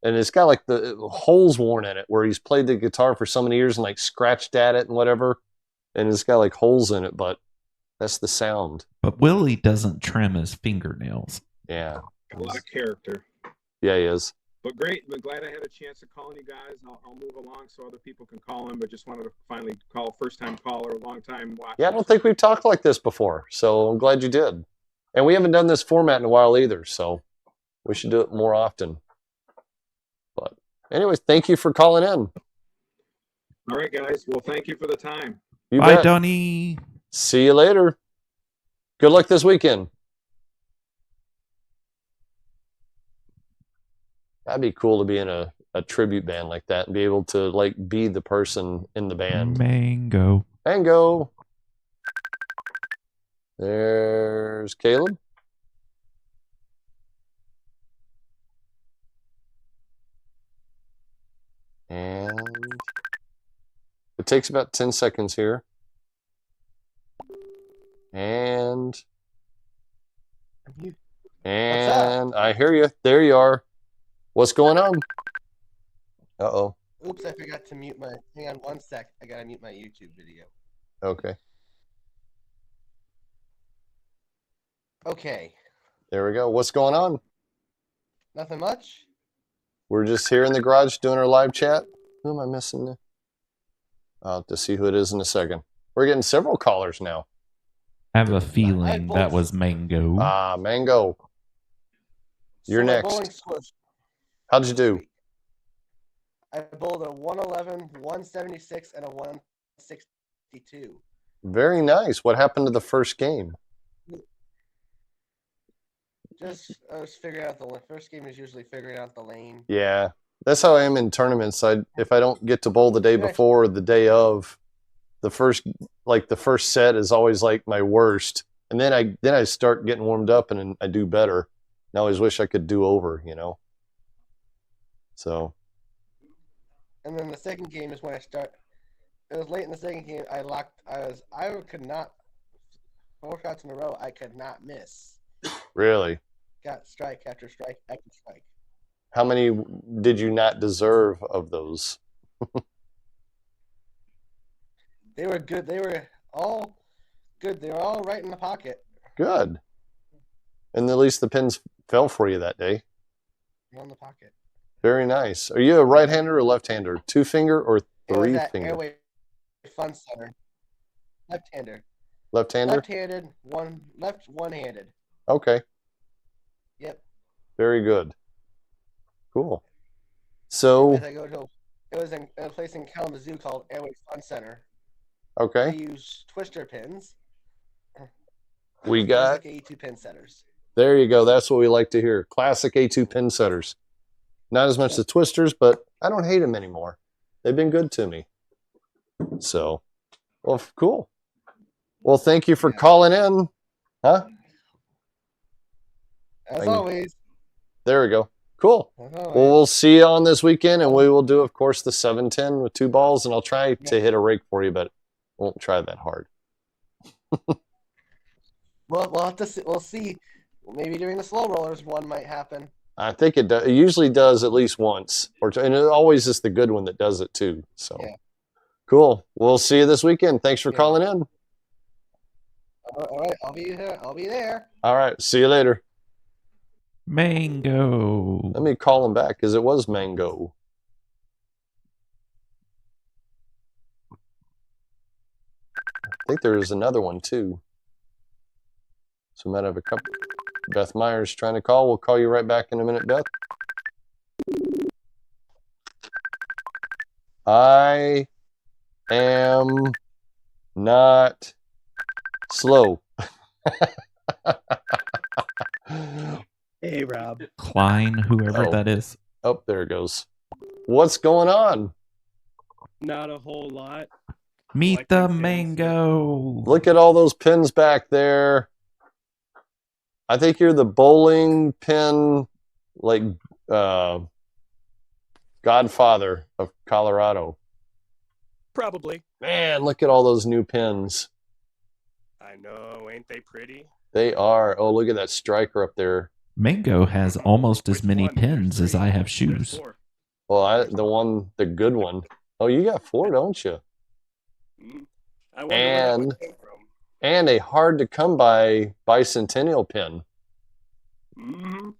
it's got like the holes worn in it where he's played the guitar for so many years and like scratched at it and whatever, and it's got like holes in it, but that's the sound. But Willie doesn't trim his fingernails. Yeah. Got a lot of character. Yeah, he is. But great. I'm glad I had a chance to call you guys. I'll move along so other people can call in, but just wanted to finally call first-time caller, long-time watcher. Yeah, I don't think we've talked like this before, so I'm glad you did. And we haven't done this format in a while either, so we should do it more often. But anyways, thank you for calling in. All right, guys. Well, thank you for the time. Bye, Donnie. See you later. Good luck this weekend. That'd be cool to be in a tribute band like that and be able to like be the person in the band. Mango. There's Caleb. And it takes about 10 seconds here. And I hear you. There you are. What's going on? Uh-oh. Oops, I forgot to mute my... Hang on 1 sec. I gotta mute my YouTube video. Okay. Okay. There we go. What's going on? Nothing much. We're just here in the garage doing our live chat. Who am I missing there? I'll have to see who it is in a second. We're getting several callers now. I have a feeling that was Mango. Ah, Mango. You're next. How'd you do? I bowled a 111, 176, and a 162. Very nice. What happened to the first game? Just I was figuring out the first game is usually figuring out the lane. Yeah, that's how I am in tournaments. If I don't get to bowl the day before or the day of, the first set is always like my worst, and then I start getting warmed up and I do better. And I always wish I could do over, you know. So. And then the second game is when I start. It was late in the second game. I could not. 4 shots in a row. I could not miss. Really? Got strike after strike after strike. How many did you not deserve of those? They were good. They were all good. They were all right in the pocket. Good. And at least the pins fell for you that day. In the pocket. Very nice. Are you a right-hander or left-hander? 2-finger or 3-finger? Airway Fun Center. Left-hander. Left-hander? Left-handed. One-handed. Okay. Yep. Very good. Cool. So. It was in a place in Kalamazoo called Airway Fun Center. Okay. They use twister pins. We got A2 pin setters. There you go. That's what we like to hear. Classic A2 pin setters. Not as much the twisters, but I don't hate them anymore. They've been good to me. So, well, cool. Well, thank you for calling in. Huh? As always. There we go. Cool. Well, we'll see you on this weekend, and we will do, of course, the 7-10 with 2 balls, and I'll try to hit a rake for you, but I won't try that hard. Well, we'll have to see. We'll see. Maybe during the slow rollers, one might happen. I think it does. It usually does at least once, and it always is the good one that does it too. So, cool. We'll see you this weekend. Thanks for calling in. All right, I'll be here. I'll be there. All right, see you later. Mango. Let me call him back because it was Mango. I think there is another one too. So we might have a couple. Beth Myers trying to call. We'll call you right back in a minute, Beth. I am not slow. Hey, Rob. Klein, whoever that is. Oh, there it goes. What's going on? Not a whole lot. Meet the mango. Look at all those pins back there. I think you're the bowling pin, like, godfather of Colorado. Probably. Man, look at all those new pins. I know. Ain't they pretty? They are. Oh, look at that striker up there. Mango has almost as many pins as I have shoes. Well, the good one. Oh, you got 4, don't you? I wonder where that one came from. And a hard to come by bicentennial pin. Mm-hmm.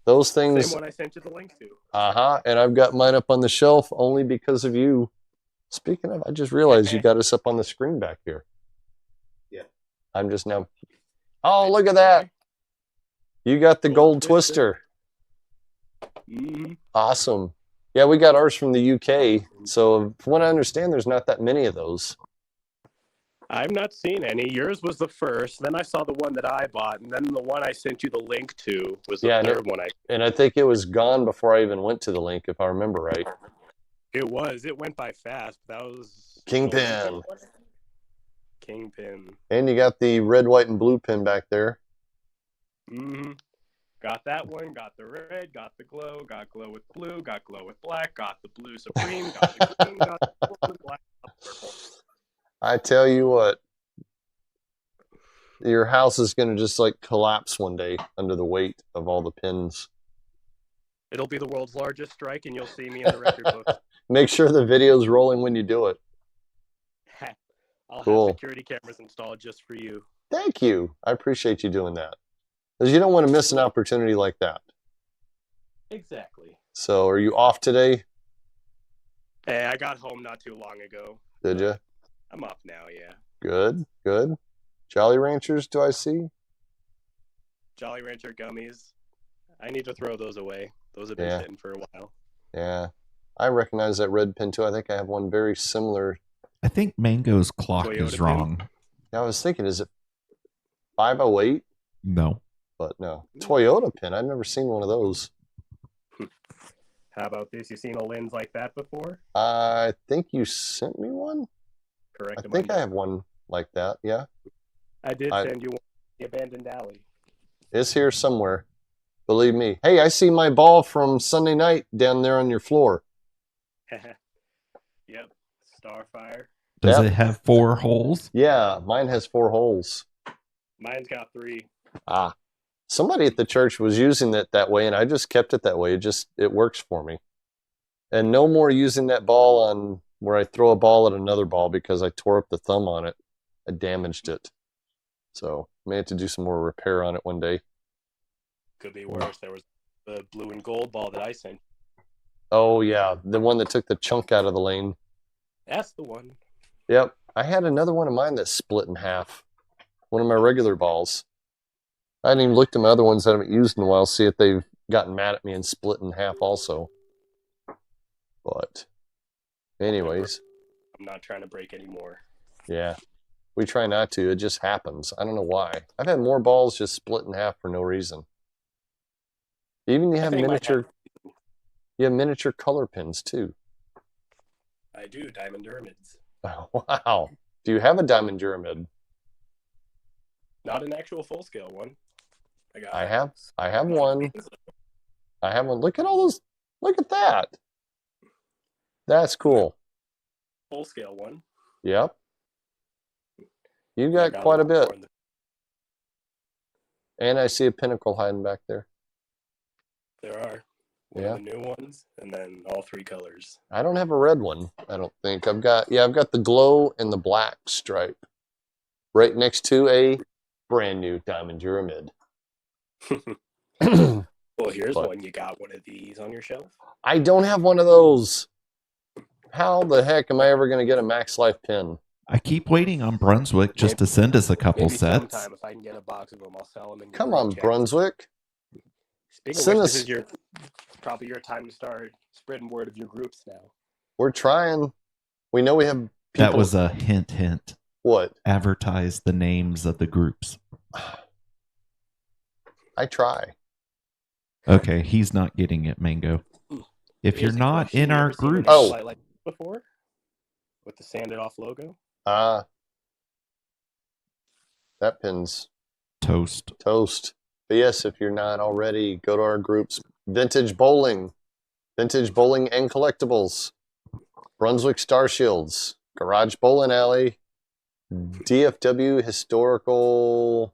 Those things. Same one I sent you the link to. And I've got mine up on the shelf only because of you. Speaking of, I just realized you got us up on the screen back here. Yeah. I'm just now. Oh, look at that. You got the gold twister. Mm-hmm. Awesome. Yeah, we got ours from the UK. So from what I understand, there's not that many of those. I've not seen any. Yours was the first. Then I saw the one that I bought, and then the one I sent you the link to was the third one. And I think it was gone before I even went to the link, if I remember right. It was. It went by fast. That was Kingpin. Kingpin. And you got the red, white, and blue pin back there. Mm-hmm. Got that one. Got the red. Got the glow. Got glow with blue. Got glow with black. Got the blue supreme. Got the green. Got the blue with black. Got the purple. I tell you what, your house is going to just like collapse one day under the weight of all the pins. It'll be the world's largest strike, and you'll see me in the record books. Make sure the video's rolling when you do it. I'll have security cameras installed just for you. Thank you. I appreciate you doing that. Because you don't want to miss an opportunity like that. Exactly. So, are you off today? Hey, I got home not too long ago. Did you? I'm off now, yeah. Good, good. Jolly Ranchers, do I see? Jolly Rancher gummies. I need to throw those away. Those have been sitting for a while. Yeah. I recognize that red pin too. I think I have one very similar. I think Mango's clock is wrong. I was thinking, is it 508? No. But no. Toyota pin. I've never seen one of those. How about this? You seen a lens like that before? I think you sent me one. Correct. I think I have one like that, yeah. I did send you one. The abandoned alley. It's here somewhere. Believe me. Hey, I see my ball from Sunday night down there on your floor. Yep. Starfire. Does it have 4 holes? Yeah, mine has 4 holes. Mine's got 3. Ah. Somebody at the church was using it that way, and I just kept it that way. It works for me. And no more using that ball on where I throw a ball at another ball because I tore up the thumb on it. I damaged it. So I may have to do some more repair on it one day. Could be worse. There was the blue and gold ball that I sent. Oh, yeah. The one that took the chunk out of the lane. That's the one. Yep. I had another one of mine that split in half. One of my regular balls. I hadn't even looked at my other ones that I haven't used in a while, see if they've gotten mad at me and split in half also. But anyways. I'm not trying to break any more. Yeah. We try not to. It just happens. I don't know why. I've had more balls just split in half for no reason. Even you have miniature color pins too. I do, diamond pyramids. Oh, wow. Do you have a diamond pyramid? Not an actual full scale one. I have one. I have one. Look at all those. Look at that. That's cool. Full scale one. Yep. You got quite a bit. And I see a pinnacle hiding back there. There are. One of the new ones, and then all 3 colors. I don't have a red one, I don't think. I've got the glow and the black stripe. Right next to a brand new diamond pyramid. Well, here's one. You got one of these on your shelf? I don't have one of those. How the heck am I ever going to get a Max Life pin? I keep waiting on Brunswick just to send us a couple sets. Sometime if I can get a box of them, I'll sell them. Come on, Brunswick. Speaking of which, this is probably your time to start spreading word of your groups now. We're trying. We know we have people. That was a hint. What? Advertise the names of the groups. I try. Okay, he's not getting it, Mango. If you're Here's a not question. in You our ever seen group, an X-Lite like this before? With the sanded off logo? That pin's toast. But yes, if you're not already, go to our groups. Vintage Bowling and Collectibles, Brunswick Star Shields, Garage Bowling Alley, DFW Historical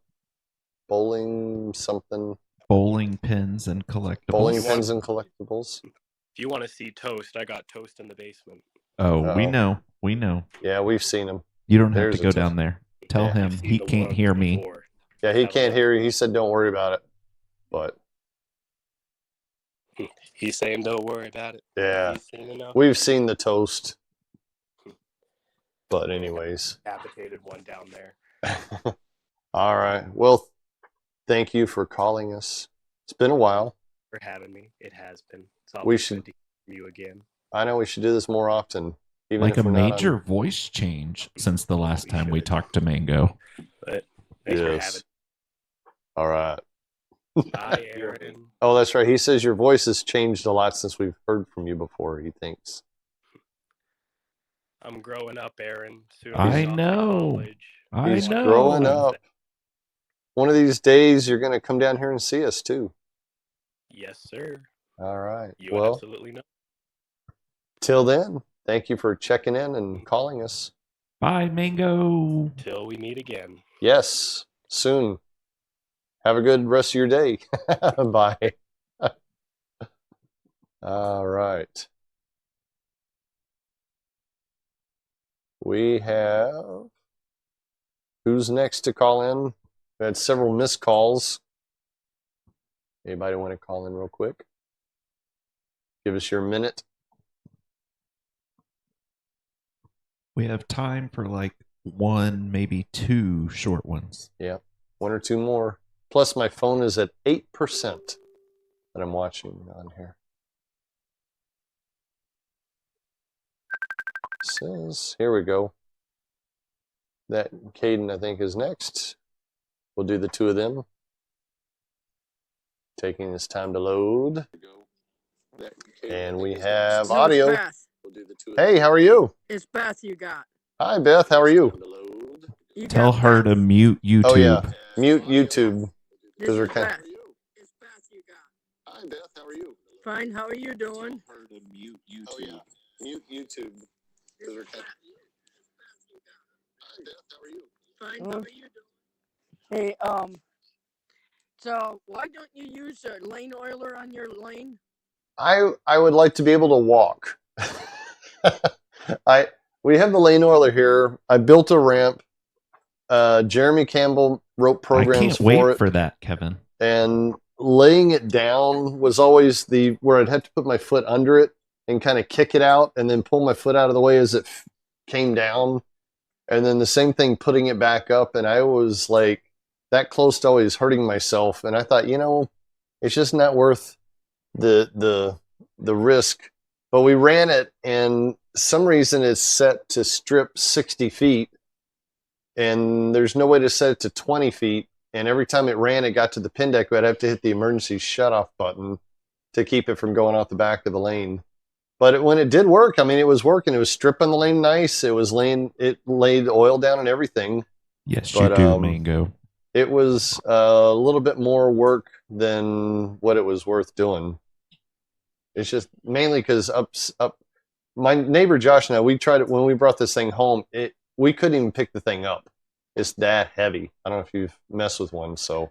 Bowling something. Bowling pins and collectibles. Bowling pins and collectibles. If you want to see toast, I got toast in the basement. Oh, we know. Yeah, we've seen him. You don't have to go down there. Tell him I've seen he the can't ones hear me. before. Yeah, he can't hear you. He said don't worry about it. But he's saying don't worry about it. yeah, He's seen enough. we've seen the toast. But anyways. Decapitated one down there. All right. Well, thank you for calling us. It's been a while. For having me. It has been. We should good to hear you again. I know we should do this more often. Even Like if a we're not major on... voice change since the last time we talked to Mango. But thanks for having me. All right. Bye, Aaron. Oh, that's right. He says your voice has changed a lot since we've heard from you before, he thinks. I'm growing up, Aaron. Soon I know. He's growing up. One of these days, you're going to come down here and see us, too. Yes, sir. All right. You absolutely know. Till then, thank you for checking in and calling us. Bye, Mango. Till we meet again. Yes, soon. Have a good rest of your day. Bye. All right. We have... Who's next to call in? We had several missed calls. Anybody want to call in real quick? Give us your minute. We have time for like one, maybe two short ones. Yeah, one or two more. Plus, my phone is at 8% that I'm watching on here. Says, here we go. That Caden, I think, is next. We'll do the two of them. Taking this time to load. And we have audio. Hey, how are you? It's Beth you got. Hi, Beth. How are you? Tell her to mute YouTube. Oh, yeah. Mute YouTube. Because we're kind Beth. It's Beth you got. Hi, Beth. How are you? Fine. How are you doing? Tell her to mute YouTube. Oh, yeah. Mute YouTube. Because we're kind Hi, Beth. How are you? Fine. How are you doing? Hey, so why don't you use a lane oiler on your lane? I would like to be able to walk. We have the lane oiler here. I built a ramp. Jeremy Campbell wrote programs for it. I can't wait for that, Kevin. And laying it down was always where I'd have to put my foot under it and kind of kick it out and then pull my foot out of the way as it came down. And then the same thing, putting it back up. And I was like that close to always hurting myself. And I thought, it's just not worth the risk. But we ran it, and some reason it's set to strip 60 feet, and there's no way to set it to 20 feet. And every time it ran, it got to the pin deck, I'd have to hit the emergency shutoff button to keep it from going off the back of the lane. But when it did work, it was working. It was stripping the lane nice. It laid oil down and everything. Yes, you do, Mango. It was a little bit more work than what it was worth doing. It's just mainly because my neighbor Josh and I, we tried it when we brought this thing home. We couldn't even pick the thing up. It's that heavy. I don't know if you've messed with one. So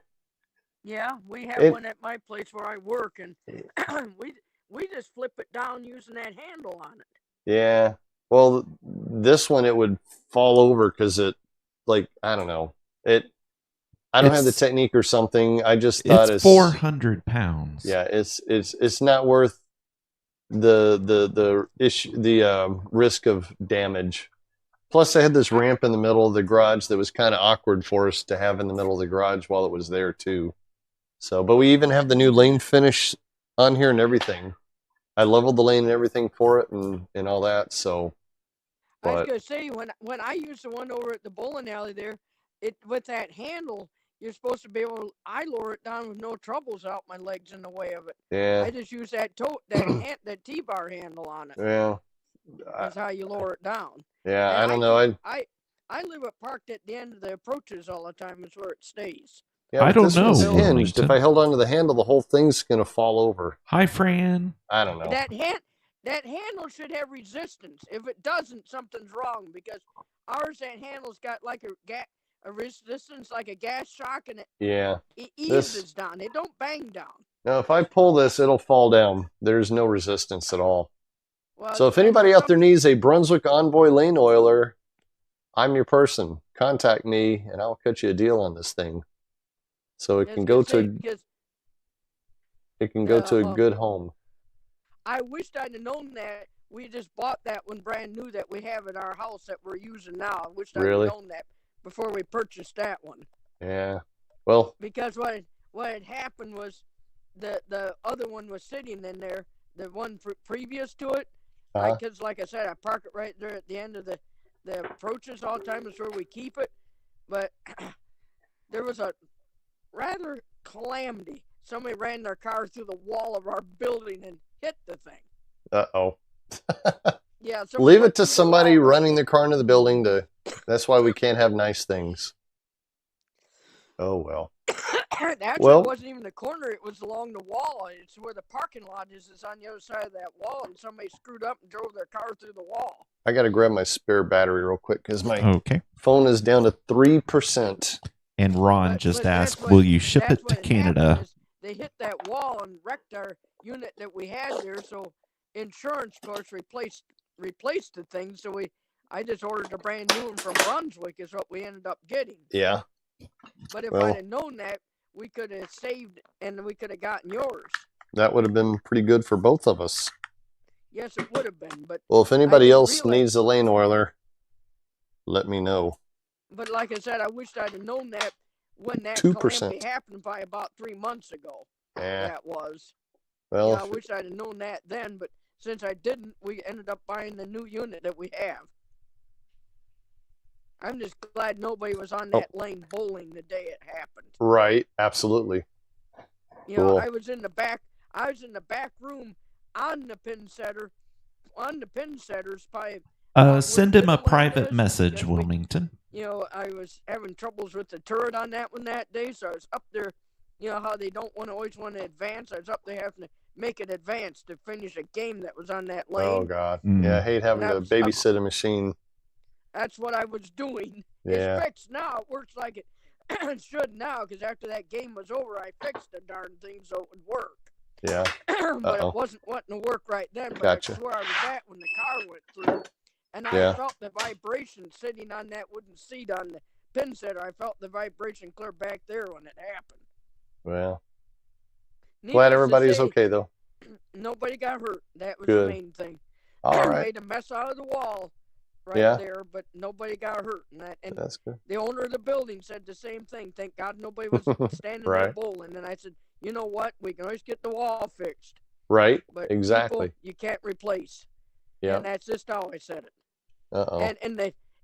yeah, we have one at my place where I work, and we just flip it down using that handle on it. Yeah. Well, this one it would fall over because I don't know. I don't have the technique or something. I just thought it's 400 pounds. Yeah, it's not worth the risk of damage. Plus, I had this ramp in the middle of the garage that was kind of awkward for us to have in the middle of the garage while it was there too. So, but we even have the new lane finish on here and everything. I leveled the lane and everything for it and all that. So, I was gonna say when I used the one over at the bowling alley there, with that handle, you're supposed to be able. I lower it down with no troubles out my legs in the way of it. Yeah. I just use that that T-bar handle on it. Yeah. That's how you lower it down. Yeah, And I don't know. I live it parked at the end of the approaches all the time. Is where it stays. Yeah, I don't this know, one's hinged. Wilmington. If I held onto the handle, the whole thing's gonna fall over. Hi, Fran. I don't know. That handle should have resistance. If it doesn't, something's wrong because that handle's got like a resistance like a gas shock, and it eases down. It don't bang down. Now, if I pull this, it'll fall down. There's no resistance at all. Well, So if anybody out there needs a Brunswick Envoy lane oiler, I'm your person. Contact me, and I'll cut you a deal on this thing. So it can go to a good home. I wished I'd have known that. We just bought that one brand new that we have at our house that we're using now. I wished I'd have known that before we purchased that one. Yeah. Well. Because what had happened was the other one was sitting in there, the one previous to it. Because like I said, I park it right there at the end of the approaches all the time. Is where we keep it. But there was a rather calamity. Somebody ran their car through the wall of our building and hit the thing. Uh-oh. Yeah. Leave it to somebody running their car into the building to. That's why we can't have nice things. Oh, well. Actually, it wasn't even the corner. It was along the wall. It's where the parking lot is. It's on the other side of that wall, and somebody screwed up and drove their car through the wall. I got to grab my spare battery real quick because my phone is down to 3%. And Ron just asked, will you ship it to Canada? They hit that wall and wrecked our unit that we had there, so insurance, of course, replaced the thing. So I just ordered a brand new one from Brunswick is what we ended up getting. Yeah. But if I'd have known that, we could have saved and we could have gotten yours. That would have been pretty good for both of us. Yes, it would have been. But well, if anybody else needs a lane oiler, let me know. But like I said, I wished I'd have known that when that calamity happened by about 3 months ago. Yeah. That was. Well, yeah, I wish I'd have known that then, but since I didn't, we ended up buying the new unit that we have. I'm just glad nobody was on that lane bowling the day it happened. Right, absolutely. You know, I was in the back room on the pin setters by send him a private message, Wilmington. I was having troubles with the turret on that one that day, so I was up there. You know how they always want to advance. I was up there having to make it advance to finish a game that was on that lane. Oh God, yeah, I hate having to babysit a machine. That's what I was doing. Yeah. It's fixed now. It works like it should now, because after that game was over, I fixed the darn thing so it would work. Yeah. But it wasn't wanting to work right then. But that's where I was at when the car went through. And I felt the vibration sitting on that wooden seat on the pin setter. I felt the vibration clear back there when it happened. Well, glad everybody's okay, though. Nobody got hurt. That was the main thing. All right. Made a mess out of the wall there, but nobody got hurt. And that's good. The owner of the building said the same thing. Thank God nobody was standing there bowling. And I said, you know what? We can always get the wall fixed. Right. But exactly. People, you can't replace. Yeah. And that's just how I said it.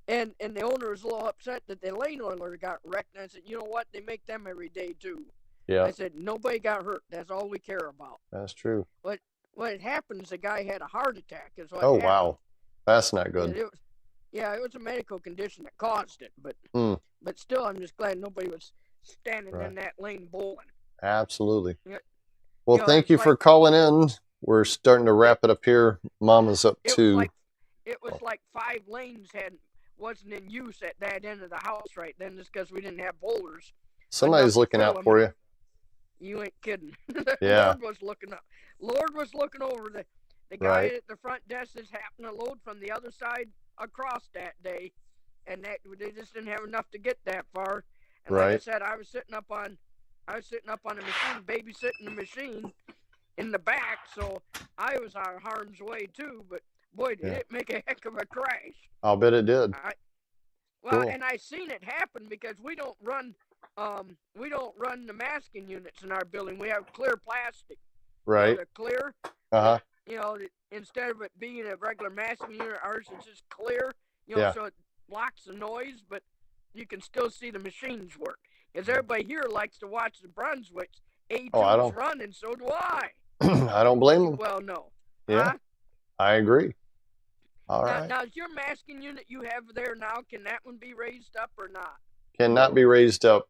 And the owner was a little upset that the lane oiler got wrecked. And I said, you know what? They make them every day too. Yeah. I said, nobody got hurt. That's all we care about. That's true. But what happens, the guy had a heart attack. Is what happened. Wow. That's not good. It was a medical condition that caused it. But still, I'm just glad nobody was standing in that lane bowling. Absolutely. Yeah. Well, thank you for calling in. We're starting to wrap it up here. Mama's up too. It was like 5 lanes wasn't in use at that end of the house right then, just because we didn't have bowlers. Somebody's looking out for you. You ain't kidding. Yeah. Lord was looking up. Lord was looking over. The guy at the front desk just happened to load from the other side across that day, and they just didn't have enough to get that far. And like I said, I was sitting up on a machine, babysitting the machine in the back, so I was out of harm's way too. But boy, did it make a heck of a crash. I'll bet it did. And I seen it happen because we don't run the masking units in our building. We have clear plastic. Right. They're clear. Uh-huh. Instead of it being a regular masking unit, ours is just clear. So it blocks the noise, but you can still see the machines work. Because everybody here likes to watch the Brunswick A2s don't- run, and so do I. I don't blame them. Well, no. Yeah, Huh? I agree. All right. Now, is your masking unit you have there now, can that one be raised up or not? Cannot be raised up.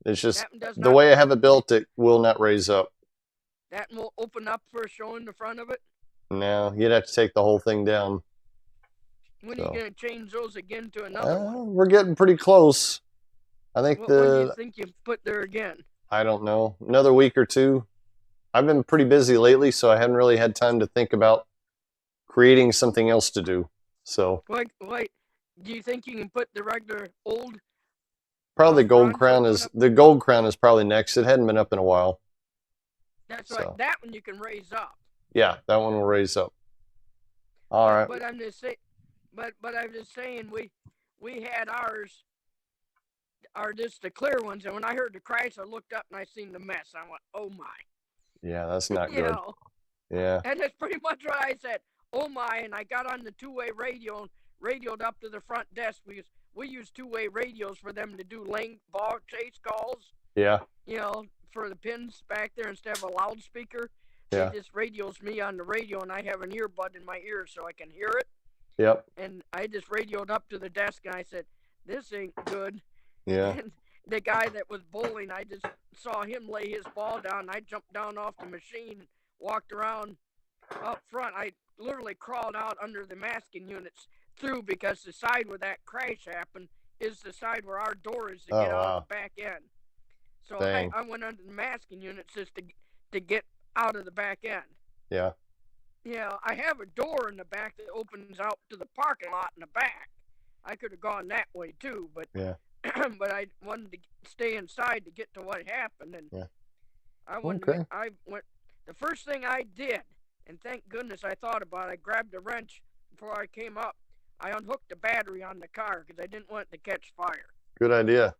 It's just That one does the not- way I have it built, it will not raise up. That one will open up for showing the front of it? No, you'd have to take the whole thing down. When are you going to change those again to another one? We're getting pretty close. I think When do you think you put there again? I don't know, another week or two. I've been pretty busy lately, so I haven't really had time to think about creating something else to do. So Wait, do you think you can put the regular old? probably gold crown Brunswick is the gold crown is probably next. It hadn't been up in a while. That's So. right. That one you can raise up. Yeah, that one will raise up. All right. But I'm just saying. But I'm just saying we had ours are just the clear ones, and when I heard the crash, I looked up and I seen the mess. I went, oh my. Yeah, that's not You good. know, Yeah. and that's pretty much what I said. Oh my, and I got on the two-way radio and radioed up to the front desk because we use two-way radios for them to do ball chase calls. Yeah. You know, for the pins back there instead of a loudspeaker. Yeah. It just radios me on the radio, and I have an earbud in my ear so I can hear it. Yep. And I just radioed up to the desk, and I said, this ain't good. Yeah. And the guy that was bowling, I just saw him lay his ball down. I jumped down off the machine, walked around up front. I literally crawled out under the masking units through because the side where that crash happened is the side where our door is to get out of the back end. So I went under the masking units just to get out of the back end. Yeah. Yeah, I have a door in the back that opens out to the parking lot in the back. I could have gone that way too, but Yeah. but I wanted to stay inside to get to what happened, and Yeah. I wanted Okay. I went. The first thing I did, and thank goodness I thought about it, I grabbed a wrench before I came up. I unhooked the battery on the car because I didn't want it to catch fire. Good idea.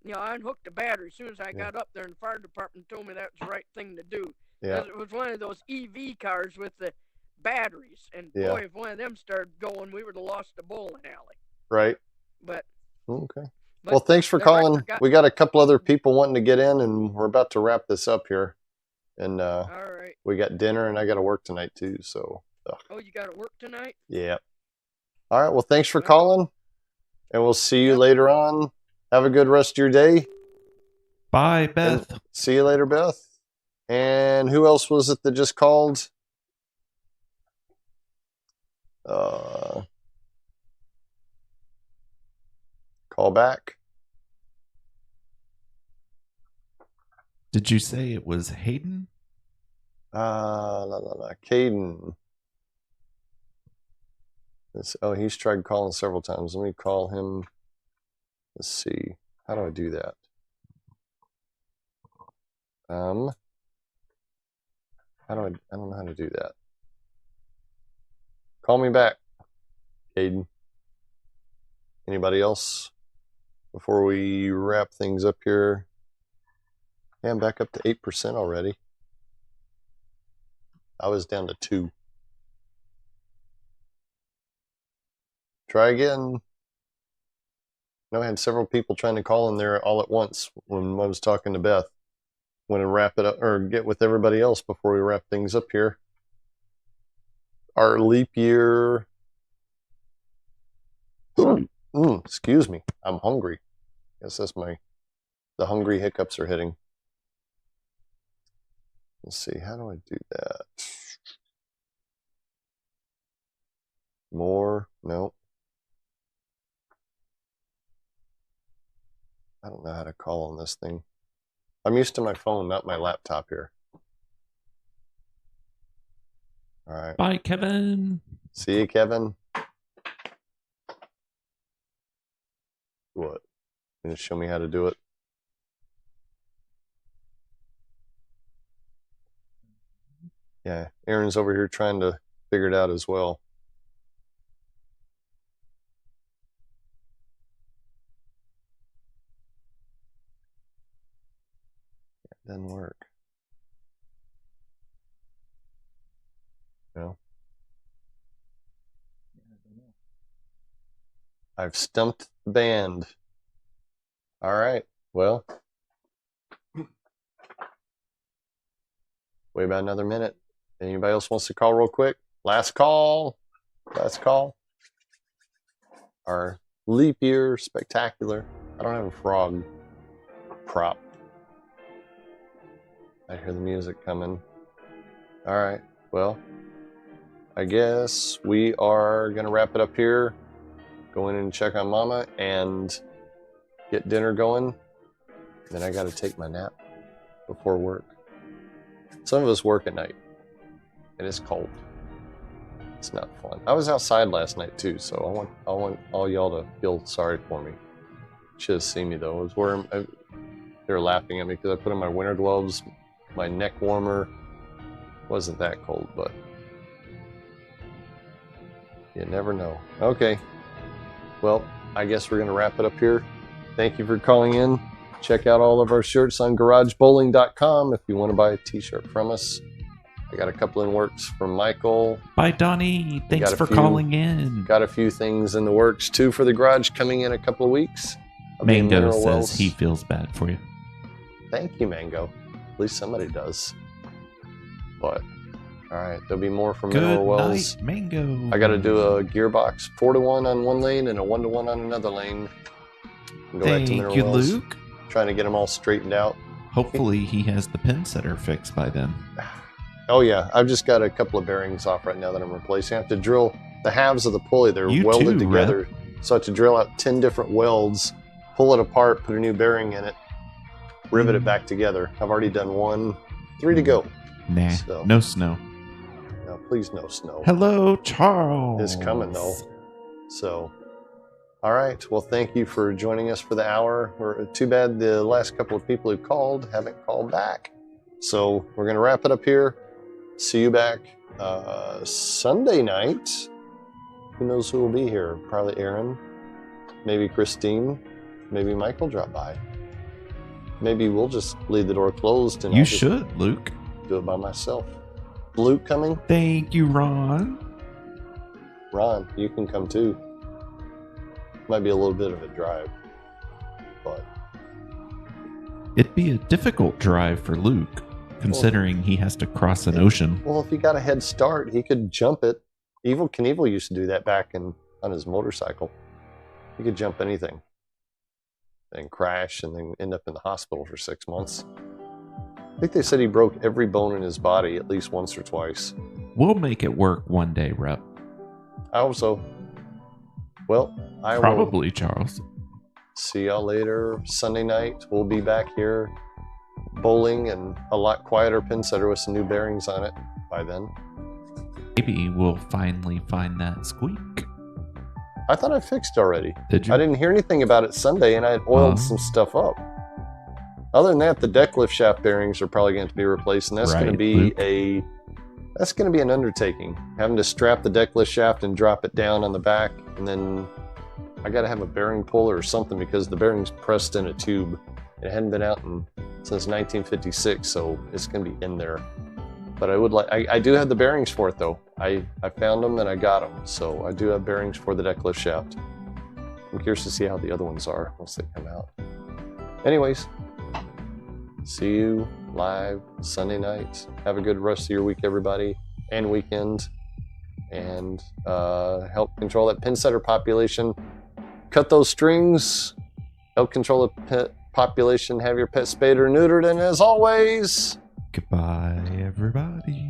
You know, I unhooked the battery as soon as I got up there, and the fire department told me that was the right thing to do. Yeah. It was one of those EV cars with the batteries, and Yeah. boy, if one of them started going, we would have lost the bowling alley. Right. But Okay. but Well, thanks for the calling. wrecker got- We got a couple other people wanting to get in, and we're about to wrap this up here. And All right. we got dinner, and I got to work tonight too. So Oh, you got to work tonight? yeah. All right. Well, thanks for calling, and we'll see you later on. Have a good rest of your day. Bye, Beth. And see you later, Beth. And who else was it that just called? Call back. Did you say it was Hayden? Caden. He's tried calling several times. Let me call him. Let's see. How do I do that? I don't know how to do that. Call me back, Caden. Anybody else before we wrap things up here? Yeah, I'm back up to 8% already. I was down to 2. Try again. No, I had several people trying to call in there all at once when I was talking to Beth. Want to wrap it up or get with everybody else before we wrap things up here. Our leap year. Excuse me. I'm hungry. Guess that's the hungry hiccups are hitting. Let's see. How do I do that? More? No. I don't know how to call on this thing. I'm used to my phone, not my laptop here. All right. Bye, Kevin. See you, Kevin. What? You gonna show me how to do it? Yeah, Aaron's over here trying to figure it out as well. It doesn't work. No. I've stumped the band. All right. Well, wait about another minute. Anybody else wants to call real quick? Last call. Last call. Our leap year spectacular. I don't have a frog prop. I hear the music coming. All right. Well, I guess we are going to wrap it up here. Go in and check on Mama and get dinner going. Then I got to take my nap before work. Some of us work at night, and it's cold. It's not fun. I was outside last night too, so I want all y'all to feel sorry for me. Should have seen me though. I was wearing. They were laughing at me because I put on my winter gloves, my neck warmer. Wasn't that cold, but you never know. Okay. Well, I guess we're gonna wrap it up here. Thank you for calling in. Check out all of our shirts on garagebowling.com if you want to buy a t-shirt from us. I got a couple in works from Michael. Bye, Donnie. Thanks for calling in. Got a few things in the works too for the garage coming in a couple of weeks. Mango says he feels bad for you. Thank you, Mango. At least somebody does. But all right, there'll be more from Mineral Wells. Good night, Mango. I got to do a gearbox 4-to-1 on one lane and a 1-to-1 on another lane. Go back to Mineral Wells. Luke. Trying to get them all straightened out. Hopefully he has the pin setter fixed by then. Oh yeah, I've just got a couple of bearings off right now that I'm replacing. I have to drill the halves of the pulley. They're welded together. Rep. So I have to drill out 10 different welds, pull it apart, put a new bearing in it, rivet it back together. I've already done 1, 3 to go. Nah, so, no snow. No, please no snow. Hello, Charles. It's coming though. So, all right. Well, thank you for joining us for the hour. Too bad the last couple of people who called haven't called back. So we're going to wrap it up here. See you back Sunday night. Who knows who will be here? Probably Aaron. Maybe Christine. Maybe Mike will drop by. Maybe we'll just leave the door closed. And you should, Luke. Do it by myself. Luke coming? Thank you, Ron. Ron, you can come too. Might be a little bit of a drive, but it'd be a difficult drive for Luke, considering he has to cross an ocean. Well, if he got a head start, he could jump it. Evel Knievel used to do that back on his motorcycle. He could jump anything and crash and then end up in the hospital for 6 months. I think they said he broke every bone in his body at least once or twice. We'll make it work one day, Rep. I hope so. Well, I probably, will Charles. See y'all later. Sunday night, we'll be back here bowling and a lot quieter pin setter with some new bearings on it by then. Maybe we'll finally find that squeak. I thought I fixed already. Did you? I didn't hear anything about it Sunday, and I had oiled some stuff up. Other than that, the deck lift shaft bearings are probably going to be replaced, and that's going to be an undertaking. Having to strap the deck lift shaft and drop it down on the back, and then I got to have a bearing puller or something because the bearing's pressed in a tube. It hadn't been out since 1956, so it's going to be in there. But I do have the bearings for it though. I found them and I got them, so I do have bearings for the deck lift shaft. I'm curious to see how the other ones are once they come out. Anyways, see you live Sunday night. Have a good rest of your week, everybody, and weekend. And help control that pin setter population. Cut those strings. Help control the pet population. Have your pet spayed or neutered. And as always, goodbye, everybody.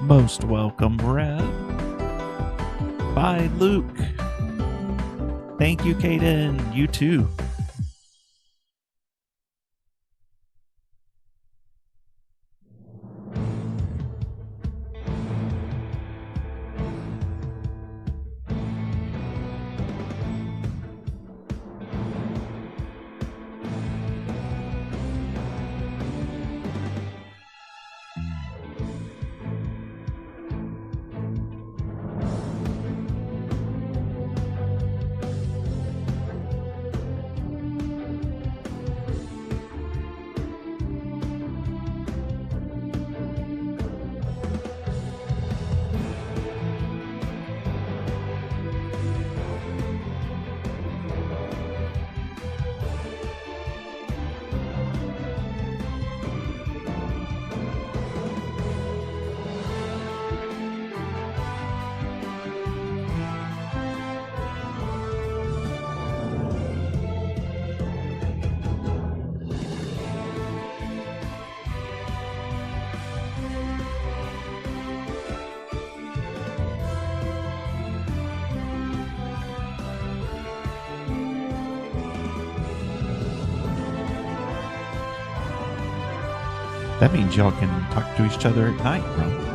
Most welcome, Red. Bye, Luke. Thank you, Kaden. You too. That means y'all can talk to each other at night, bro.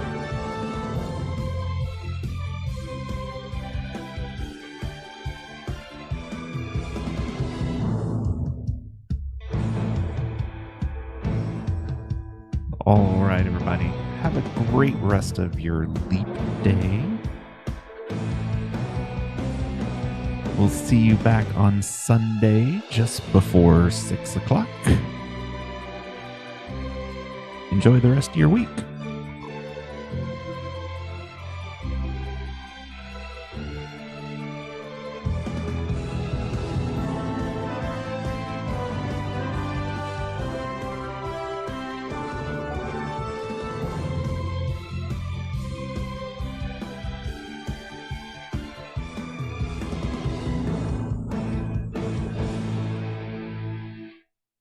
All right, everybody. Have a great rest of your leap day. We'll see you back on Sunday just before 6 o'clock. Enjoy the rest of your week.